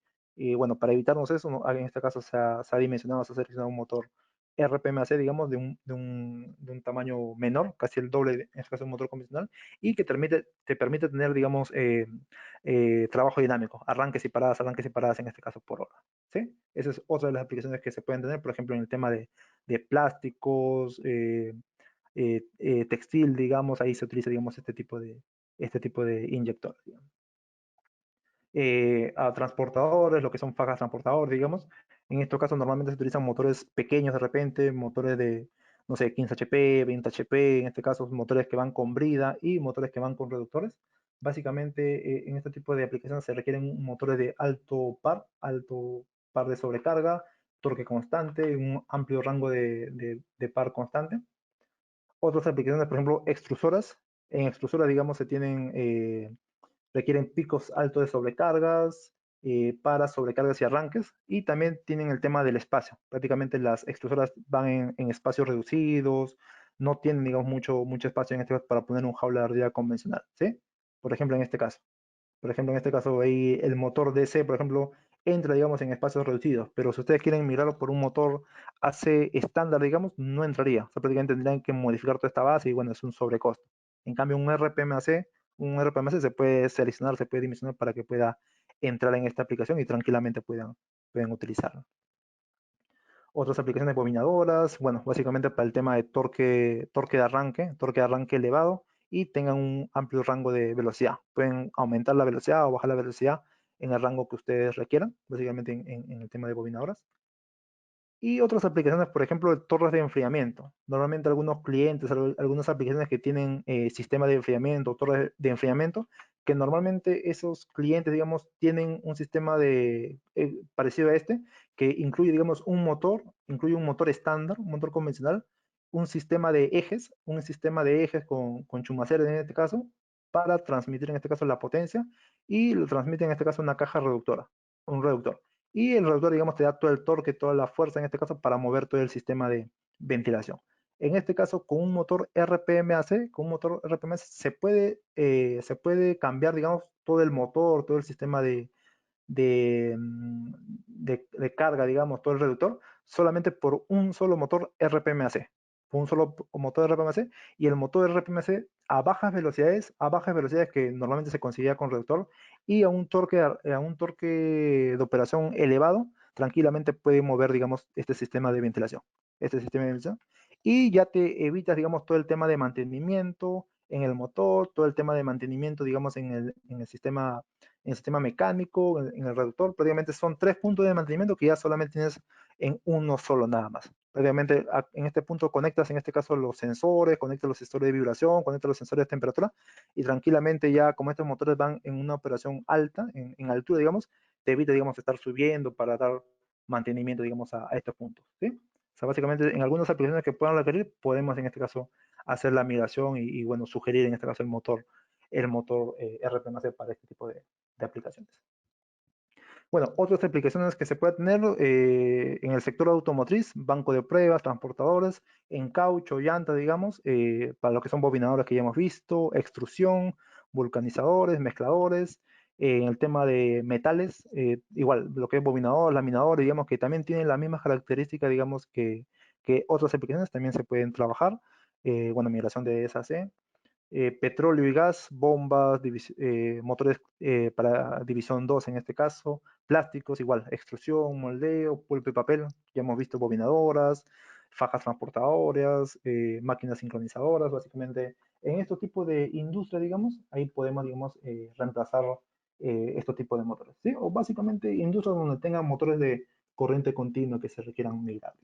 bueno, para evitarnos eso, en este caso se ha dimensionado, se ha seleccionado un motor RPMAC, digamos, de un tamaño menor, casi el doble, en este caso un motor convencional, y que te permite tener, digamos, trabajo dinámico, arranques y paradas en este caso por hora. ¿Sí? Esa es otra de las aplicaciones que se pueden tener, por ejemplo, en el tema de plásticos, textil, digamos, ahí se utiliza, digamos, este tipo de inyector, digamos. A transportadores, lo que son fajas transportador, digamos. En estos casos normalmente se utilizan motores pequeños de repente, motores de, no sé, 15 HP, 20 HP, en este caso motores que van con brida y motores que van con reductores. Básicamente en este tipo de aplicaciones se requieren motores de alto par de sobrecarga, torque constante, un amplio rango de par constante. Otras aplicaciones, por ejemplo, extrusoras. En extrusoras, digamos, requieren picos altos de sobrecargas, para sobrecargas y arranques, y también tienen el tema del espacio. Prácticamente las extrusoras van en espacios reducidos, no tienen, digamos, mucho espacio en este caso para poner un jaula de ardilla convencional, ¿sí? Por ejemplo, en este caso. Por ejemplo, en este caso, ahí el motor DC, por ejemplo, entra, digamos, en espacios reducidos, pero si ustedes quieren mirarlo por un motor AC estándar, digamos, no entraría. O sea, prácticamente tendrían que modificar toda esta base y bueno, es un sobrecosto. En cambio, un RPMAC se puede seleccionar, se puede dimensionar para que pueda entrar en esta aplicación y tranquilamente puedan utilizarlo. Otras aplicaciones bobinadoras, bueno, básicamente para el tema de torque de arranque elevado y tengan un amplio rango de velocidad. Pueden aumentar la velocidad o bajar la velocidad en el rango que ustedes requieran, básicamente en el tema de bobinadoras. Y otras aplicaciones, por ejemplo, de torres de enfriamiento. Normalmente algunos clientes, algunas aplicaciones que tienen sistema de enfriamiento, torres de enfriamiento, que normalmente esos clientes, digamos, tienen un sistema parecido a este, que incluye un motor estándar, un motor convencional, un sistema de ejes con chumaceres en este caso, para transmitir en este caso la potencia, y lo transmite en este caso una caja reductora, un reductor. Y el reductor, digamos, te da todo el torque, toda la fuerza en este caso para mover todo el sistema de ventilación. En este caso, con un motor RPMAC se puede cambiar, digamos, todo el motor, todo el sistema de, de carga, digamos, todo el reductor, solamente por un solo motor RPMAC. Un solo motor RPMAC, y el motor RPMAC a bajas velocidades que normalmente se conseguía con reductor, y a un torque de operación elevado, tranquilamente puede mover, digamos, este sistema de ventilación, y ya te evitas, digamos, todo el tema de mantenimiento en el motor, todo el tema de mantenimiento, digamos, en el sistema mecánico, en el reductor. Prácticamente son 3 puntos de mantenimiento que ya solamente tienes en uno solo nada más. Prácticamente en este punto conectas en este caso los sensores, conectas los sensores de vibración, conectas los sensores de temperatura, y tranquilamente ya como estos motores van en una operación alta, en altura, digamos, te evita, digamos, estar subiendo para dar mantenimiento, digamos, a estos puntos, ¿sí? O sea, básicamente en algunas aplicaciones que puedan requerir, podemos en este caso hacer la migración bueno, sugerir en este caso el motor RPMC para este tipo de aplicaciones. Bueno, otras aplicaciones que se puede tener en el sector automotriz, banco de pruebas, transportadores, en caucho, llanta, digamos, para lo que son bobinadoras que ya hemos visto, extrusión, vulcanizadores, mezcladores, en el tema de metales, igual, lo que es bobinador, laminador, digamos, que también tienen las mismas características, digamos, que otras aplicaciones también se pueden trabajar, bueno, migración de esas, petróleo y gas, bombas, motores para división 2 en este caso, plásticos, igual, extrusión, moldeo, pulpa y papel, ya hemos visto bobinadoras, fajas transportadoras, máquinas sincronizadoras, básicamente en estos tipos de industria, digamos, ahí podemos, digamos, reemplazar estos tipos de motores, ¿sí? O básicamente industrias donde tengan motores de corriente continua que se requieran migrar.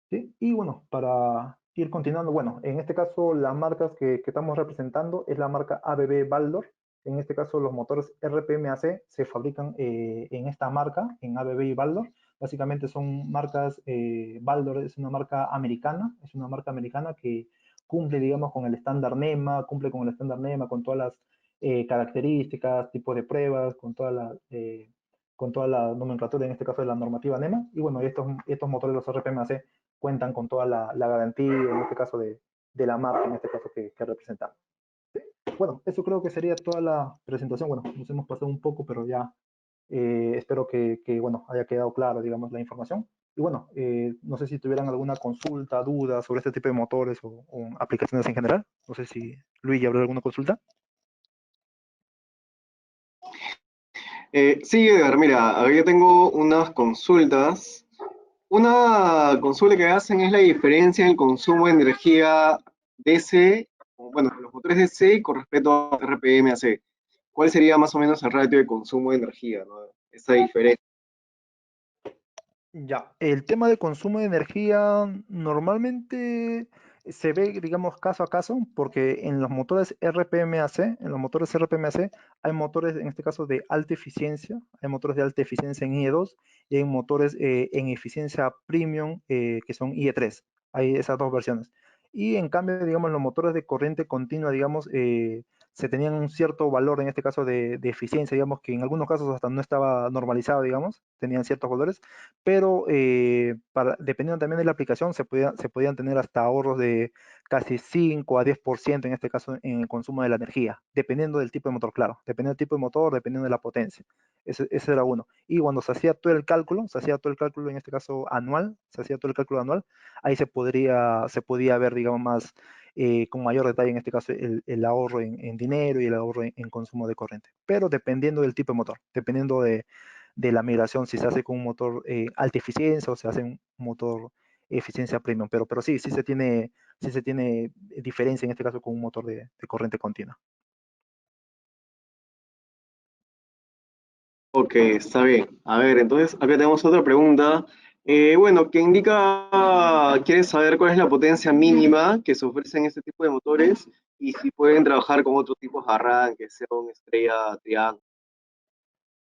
¿Sí? Y bueno, para ir continuando, bueno, en este caso las marcas que estamos representando es la marca ABB Baldor. En este caso los motores RPMAC se fabrican en esta marca, en ABB y Baldor. Básicamente son marcas, Baldor es una marca americana que cumple, digamos, con el estándar NEMA, cumple con el estándar NEMA, con todas las características, tipos de pruebas, con toda la nomenclatura, en este caso de la normativa NEMA. Y bueno, estos motores, los RPMAC, cuentan con toda la garantía, en este caso de la marca, en este caso que representamos. ¿Sí? Bueno, eso creo que sería toda la presentación. Bueno, nos hemos pasado un poco, pero ya espero bueno, haya quedado clara, digamos, la información. Y bueno, no sé si tuvieran alguna consulta, duda sobre este tipo de motores o aplicaciones en general. No sé si Luis, ¿habrá alguna consulta? Sí, Edgar, mira, acá yo tengo unas consultas. Una consulta que hacen es la diferencia en el consumo de energía DC, o bueno, los motores DC con respecto a RPMAC. ¿Cuál sería más o menos el ratio de consumo de energía, ¿no? Esa diferencia. Ya, el tema de consumo de energía normalmente se ve, digamos, caso a caso, porque en los motores RPMAC hay motores, en este caso, de alta eficiencia, hay motores de alta eficiencia en IE2 y hay motores en eficiencia premium que son IE3. Hay esas dos versiones. Y en cambio, digamos, los motores de corriente continua, digamos, se tenían un cierto valor, en este caso de eficiencia, digamos, que en algunos casos hasta no estaba normalizado, digamos, tenían ciertos valores, pero dependiendo también de la aplicación, se podían tener hasta ahorros de casi 5 a 10% en este caso en el consumo de la energía, dependiendo del tipo de motor, claro, dependiendo del tipo de motor, dependiendo de la potencia. Ese era uno. Y cuando se hacía todo el cálculo, se hacía todo el cálculo en este caso anual, se hacía todo el cálculo anual, ahí se podía ver, digamos, más con mayor detalle, en este caso, el ahorro en dinero y el ahorro en consumo de corriente. Pero dependiendo del tipo de motor, dependiendo de la migración, si se hace con un motor alta eficiencia o se hace un motor eficiencia premium. Pero sí, sí se tiene diferencia en este caso con un motor de corriente continua. Ok, está bien. A ver, entonces acá tenemos otra pregunta. Bueno, que indica, quiere saber cuál es la potencia mínima que se ofrece en este tipo de motores y si pueden trabajar con otros tipos de arranque, sea un estrella, triángulo.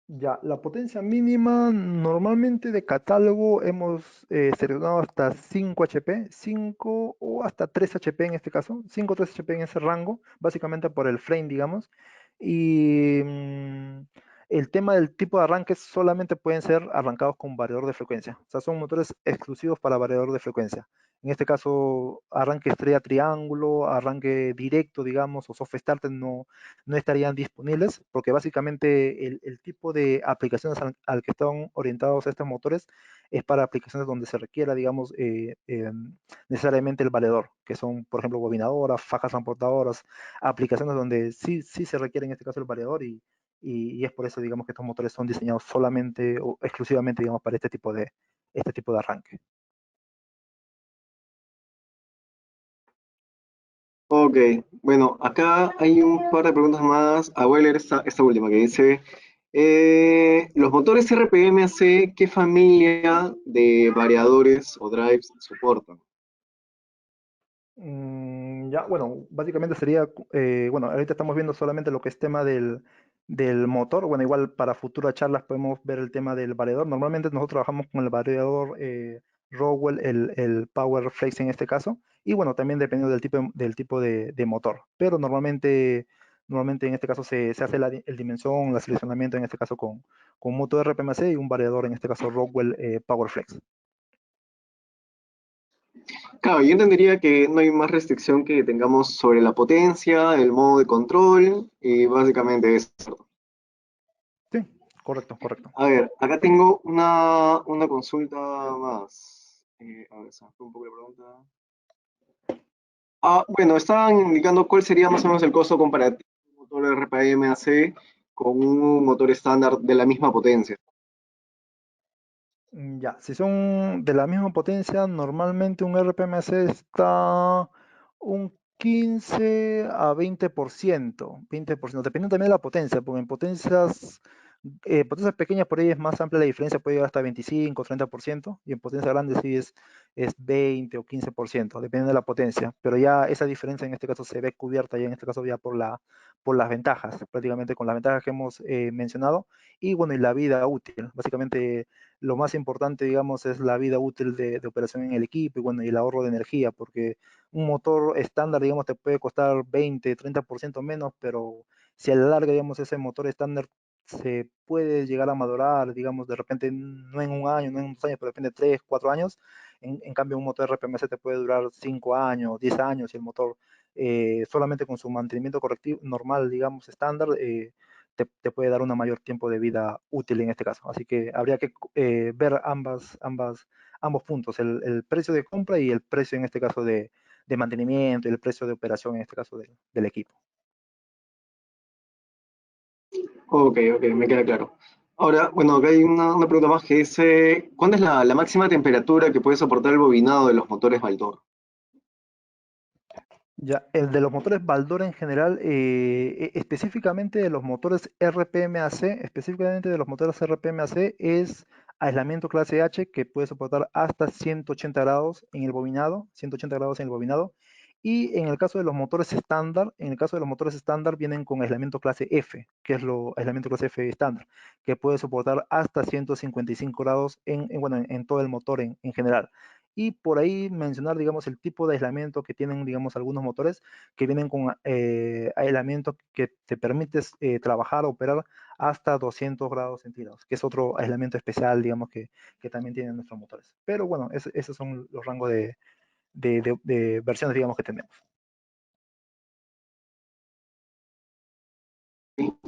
Ya, la potencia mínima normalmente de catálogo hemos seleccionado hasta 5 HP, 5 o hasta 3 HP en este caso, 5 o 3 HP en ese rango, básicamente por el frame, digamos. Y el tema del tipo de arranque solamente pueden ser arrancados con variador de frecuencia, o sea, son motores exclusivos para variador de frecuencia. En este caso, arranque estrella triángulo, arranque directo, digamos, o soft starter no estarían disponibles, porque básicamente el tipo de aplicaciones al que están orientados estos motores es para aplicaciones donde se requiera, digamos, necesariamente el valedor, que son, por ejemplo, bobinadoras, fajas transportadoras, aplicaciones donde sí se requiere en este caso el valedor y es por eso, digamos, que estos motores son diseñados solamente o exclusivamente, digamos, para este tipo de arranque. Ok, bueno, acá hay un par de preguntas más. Voy a leer esta última que dice, los motores RPMC, ¿qué familia de variadores o drives soportan? Ya, bueno, básicamente sería, bueno, ahorita estamos viendo solamente lo que es tema del motor. Bueno, igual para futuras charlas podemos ver el tema del variador. Normalmente nosotros trabajamos con el variador Rowell, el Power Flex en este caso. Y bueno, también dependiendo del tipo de motor. Pero normalmente en este caso se hace el dimensión, el seleccionamiento en este caso con un motor RPMC y un variador, en este caso Rockwell Power Flex. Claro, yo entendería que no hay más restricción que tengamos sobre la potencia, el modo de control y básicamente eso. Sí, correcto, correcto. A ver, acá tengo una consulta más. A ver, se me fue un poco la pregunta. Bueno, estaban indicando cuál sería más o menos el costo comparativo de un motor RPM-AC con un motor estándar de la misma potencia. Ya, si son de la misma potencia, normalmente un RPMC está un 15 a 20%, 20%, dependiendo también de la potencia, porque en potencias pequeñas por ahí es más amplia la diferencia, puede llegar hasta 25 o 30%, y en potencia grande sí es 20 o 15%, dependiendo de la potencia, pero ya esa diferencia en este caso se ve cubierta ya en este caso ya por las ventajas, prácticamente con las ventajas que hemos mencionado, y bueno, y la vida útil, básicamente lo más importante, digamos, es la vida útil de operación en el equipo y bueno, y el ahorro de energía, porque un motor estándar, digamos, te puede costar 20, 30% menos, pero si a la larga, digamos, ese motor estándar se puede llegar a madurar, digamos, de repente no en un año, no en 2 años, pero de repente 3, 4 años. En cambio, un motor RPMC te puede durar 5 años, 10 años, y el motor solamente con su mantenimiento correctivo normal, digamos, estándar, te puede dar un mayor tiempo de vida útil en este caso. Así que habría que ver ambos puntos, el precio de compra y el precio en este caso de mantenimiento y el precio de operación en este caso del equipo. Ok, ok, me queda claro. Ahora, bueno, acá hay una pregunta más que dice, ¿cuál es la máxima temperatura que puede soportar el bobinado de los motores Baldor? Ya, el de los motores Baldor en general, específicamente de los motores RPMAC, específicamente de los motores RPMAC es aislamiento clase H que puede soportar hasta 180 grados en el bobinado, 180 grados en el bobinado. Y en el caso de los motores estándar, en el caso de los motores estándar vienen con aislamiento clase F, que es lo aislamiento clase F estándar, que puede soportar hasta 155 grados bueno, en todo el motor en general. y por ahí mencionar, digamos, el tipo de aislamiento que tienen, digamos, algunos motores que vienen con aislamiento que te permite trabajar, operar hasta 200 grados centígrados, que es otro aislamiento especial, digamos, que también tienen nuestros motores. Pero bueno, esos son los rangos de versiones, digamos, que tenemos.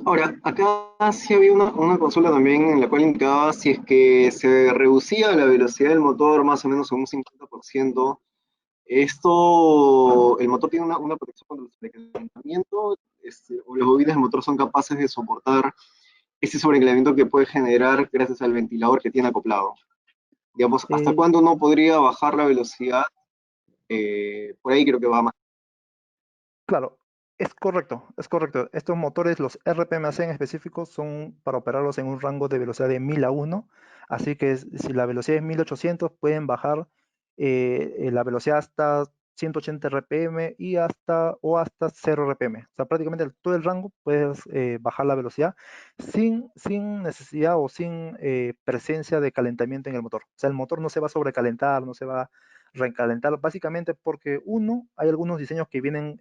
Ahora, acá sí había una consulta también en la cual indicaba si es que se reducía la velocidad del motor más o menos en un 50%. El motor tiene una protección contra el sobrecalentamiento, o los bobines del motor son capaces de soportar ese sobrecalentamiento que puede generar gracias al ventilador que tiene acoplado. Digamos, ¿hasta Eh, cuándo no podría bajar la velocidad? Por ahí creo que va más. Claro, es correcto, es correcto. Estos motores, los RPMC en específico, son para operarlos en un rango de velocidad de 1000 a 1. Así que si la velocidad es 1800, pueden bajar la velocidad hasta 180 RPM y hasta 0 RPM. O sea, prácticamente todo el rango puedes bajar la velocidad sin necesidad o sin presencia de calentamiento en el motor. O sea, el motor no se va a sobrecalentar, no se va recalentar, básicamente porque uno, hay algunos diseños que vienen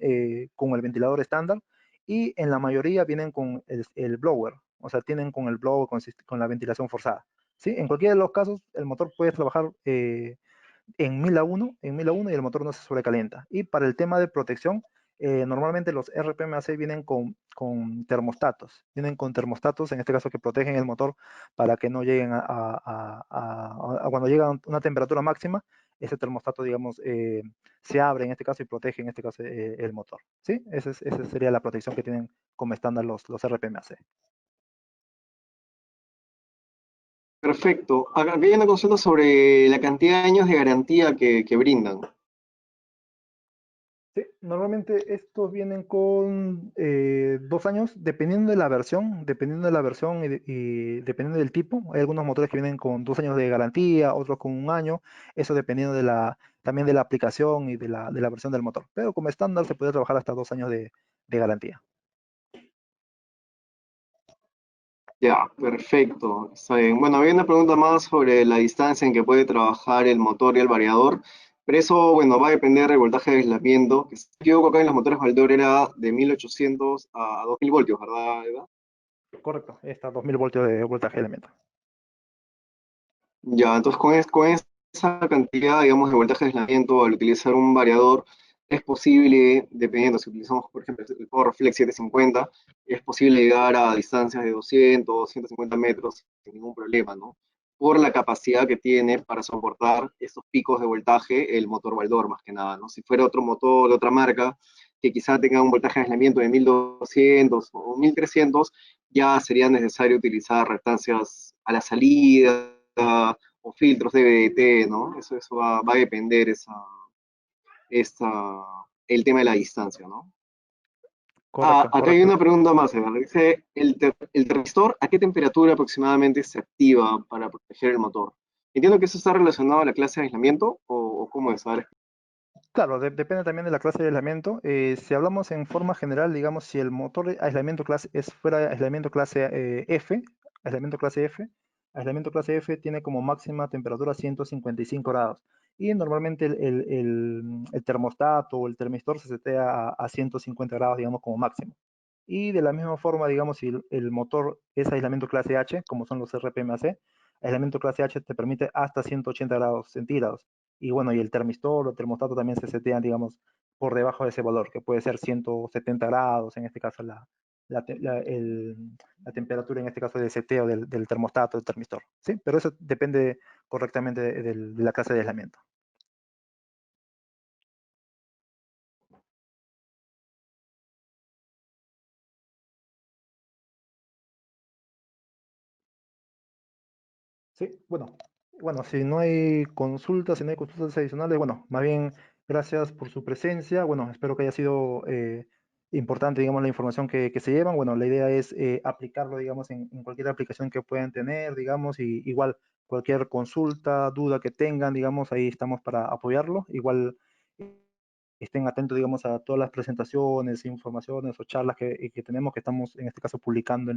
con el ventilador estándar y en la mayoría vienen con el blower, o sea, tienen con el blower, con la ventilación forzada. ¿Sí? En cualquiera de los casos, el motor puede trabajar en 1000 a 1, en 1000 a 1 y el motor no se sobrecalienta. Y para el tema de protección, normalmente los RPMAC vienen con termostatos, vienen con termostatos, en este caso que protegen el motor para que no lleguen a cuando llega a una temperatura máxima, ese termostato, digamos, se abre en este caso y protege en este caso el motor. ¿Sí? Esa sería la protección que tienen como estándar los RPMAC. Perfecto. Acá hay una consulta sobre la cantidad de años de garantía que brindan. Sí, normalmente estos vienen con 2 años, dependiendo de la versión y dependiendo del tipo. Hay algunos motores que vienen con 2 años de garantía, otros con un año, eso dependiendo también de la aplicación y de la versión del motor. Pero como estándar se puede trabajar hasta 2 años de garantía. Ya, perfecto. Está bien. Bueno, había una pregunta más sobre la distancia en que puede trabajar el motor y el variador, pero eso, bueno, va a depender del voltaje de aislamiento, que si no me equivoco acá en los motores Baldor era de 1800 a 2000 voltios, ¿verdad, Eva? Correcto, está 2000 voltios de voltaje de elemento. Ya, entonces con esa cantidad, digamos, de voltaje de aislamiento, al utilizar un variador, es posible, dependiendo, si utilizamos, por ejemplo, el PowerFlex 750, es posible llegar a distancias de 200, 150 metros sin ningún problema, ¿no? Por la capacidad que tiene para soportar esos picos de voltaje el motor Baldor, más que nada, ¿no? Si fuera otro motor de otra marca, que quizá tenga un voltaje de aislamiento de 1200 o 1300, ya sería necesario utilizar restancias a la salida o filtros de DVT, ¿no? Eso va a depender esa, el tema de la distancia, ¿no? Correcto, Acá hay correcto. una pregunta más, Eva. Dice, ¿el transistor a qué temperatura aproximadamente se activa para proteger el motor? Entiendo que eso está relacionado a la clase de aislamiento, o cómo es. A ver. Claro, depende también de la clase de aislamiento. Si hablamos en forma general, digamos, si el motor de aislamiento clase fuera aislamiento clase F, aislamiento clase F, aislamiento clase F tiene como máxima temperatura 155 grados. Y normalmente el termostato o el termistor se setea a 150 grados, digamos, como máximo. Y de la misma forma, digamos, si el motor es aislamiento clase H, como son los RPMAC, aislamiento clase H te permite hasta 180 grados centígrados. Y bueno, y el termistor o termostato también se setean, digamos, por debajo de ese valor, que puede ser 170 grados, en este caso la, te- la- el- la temperatura, en este caso de seteo del termostato, del termistor. ¿Sí? Pero eso depende correctamente de la clase de aislamiento. Sí, bueno, si no hay consultas adicionales, bueno, más bien gracias por su presencia. Bueno, espero que haya sido importante, digamos, la información que se llevan. Bueno, la idea es aplicarlo, digamos, en cualquier aplicación que puedan tener, digamos, y igual cualquier consulta, duda que tengan, digamos, ahí estamos para apoyarlo. Igual estén atentos, digamos, a todas las presentaciones, informaciones o charlas que tenemos, que estamos en este caso publicando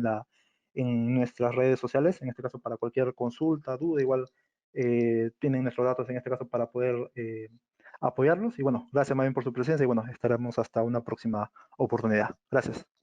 en nuestras redes sociales, en este caso para cualquier consulta, duda, igual tienen nuestros datos en este caso para poder apoyarlos. Y bueno, gracias más bien por su presencia y bueno, estaremos hasta una próxima oportunidad. Gracias.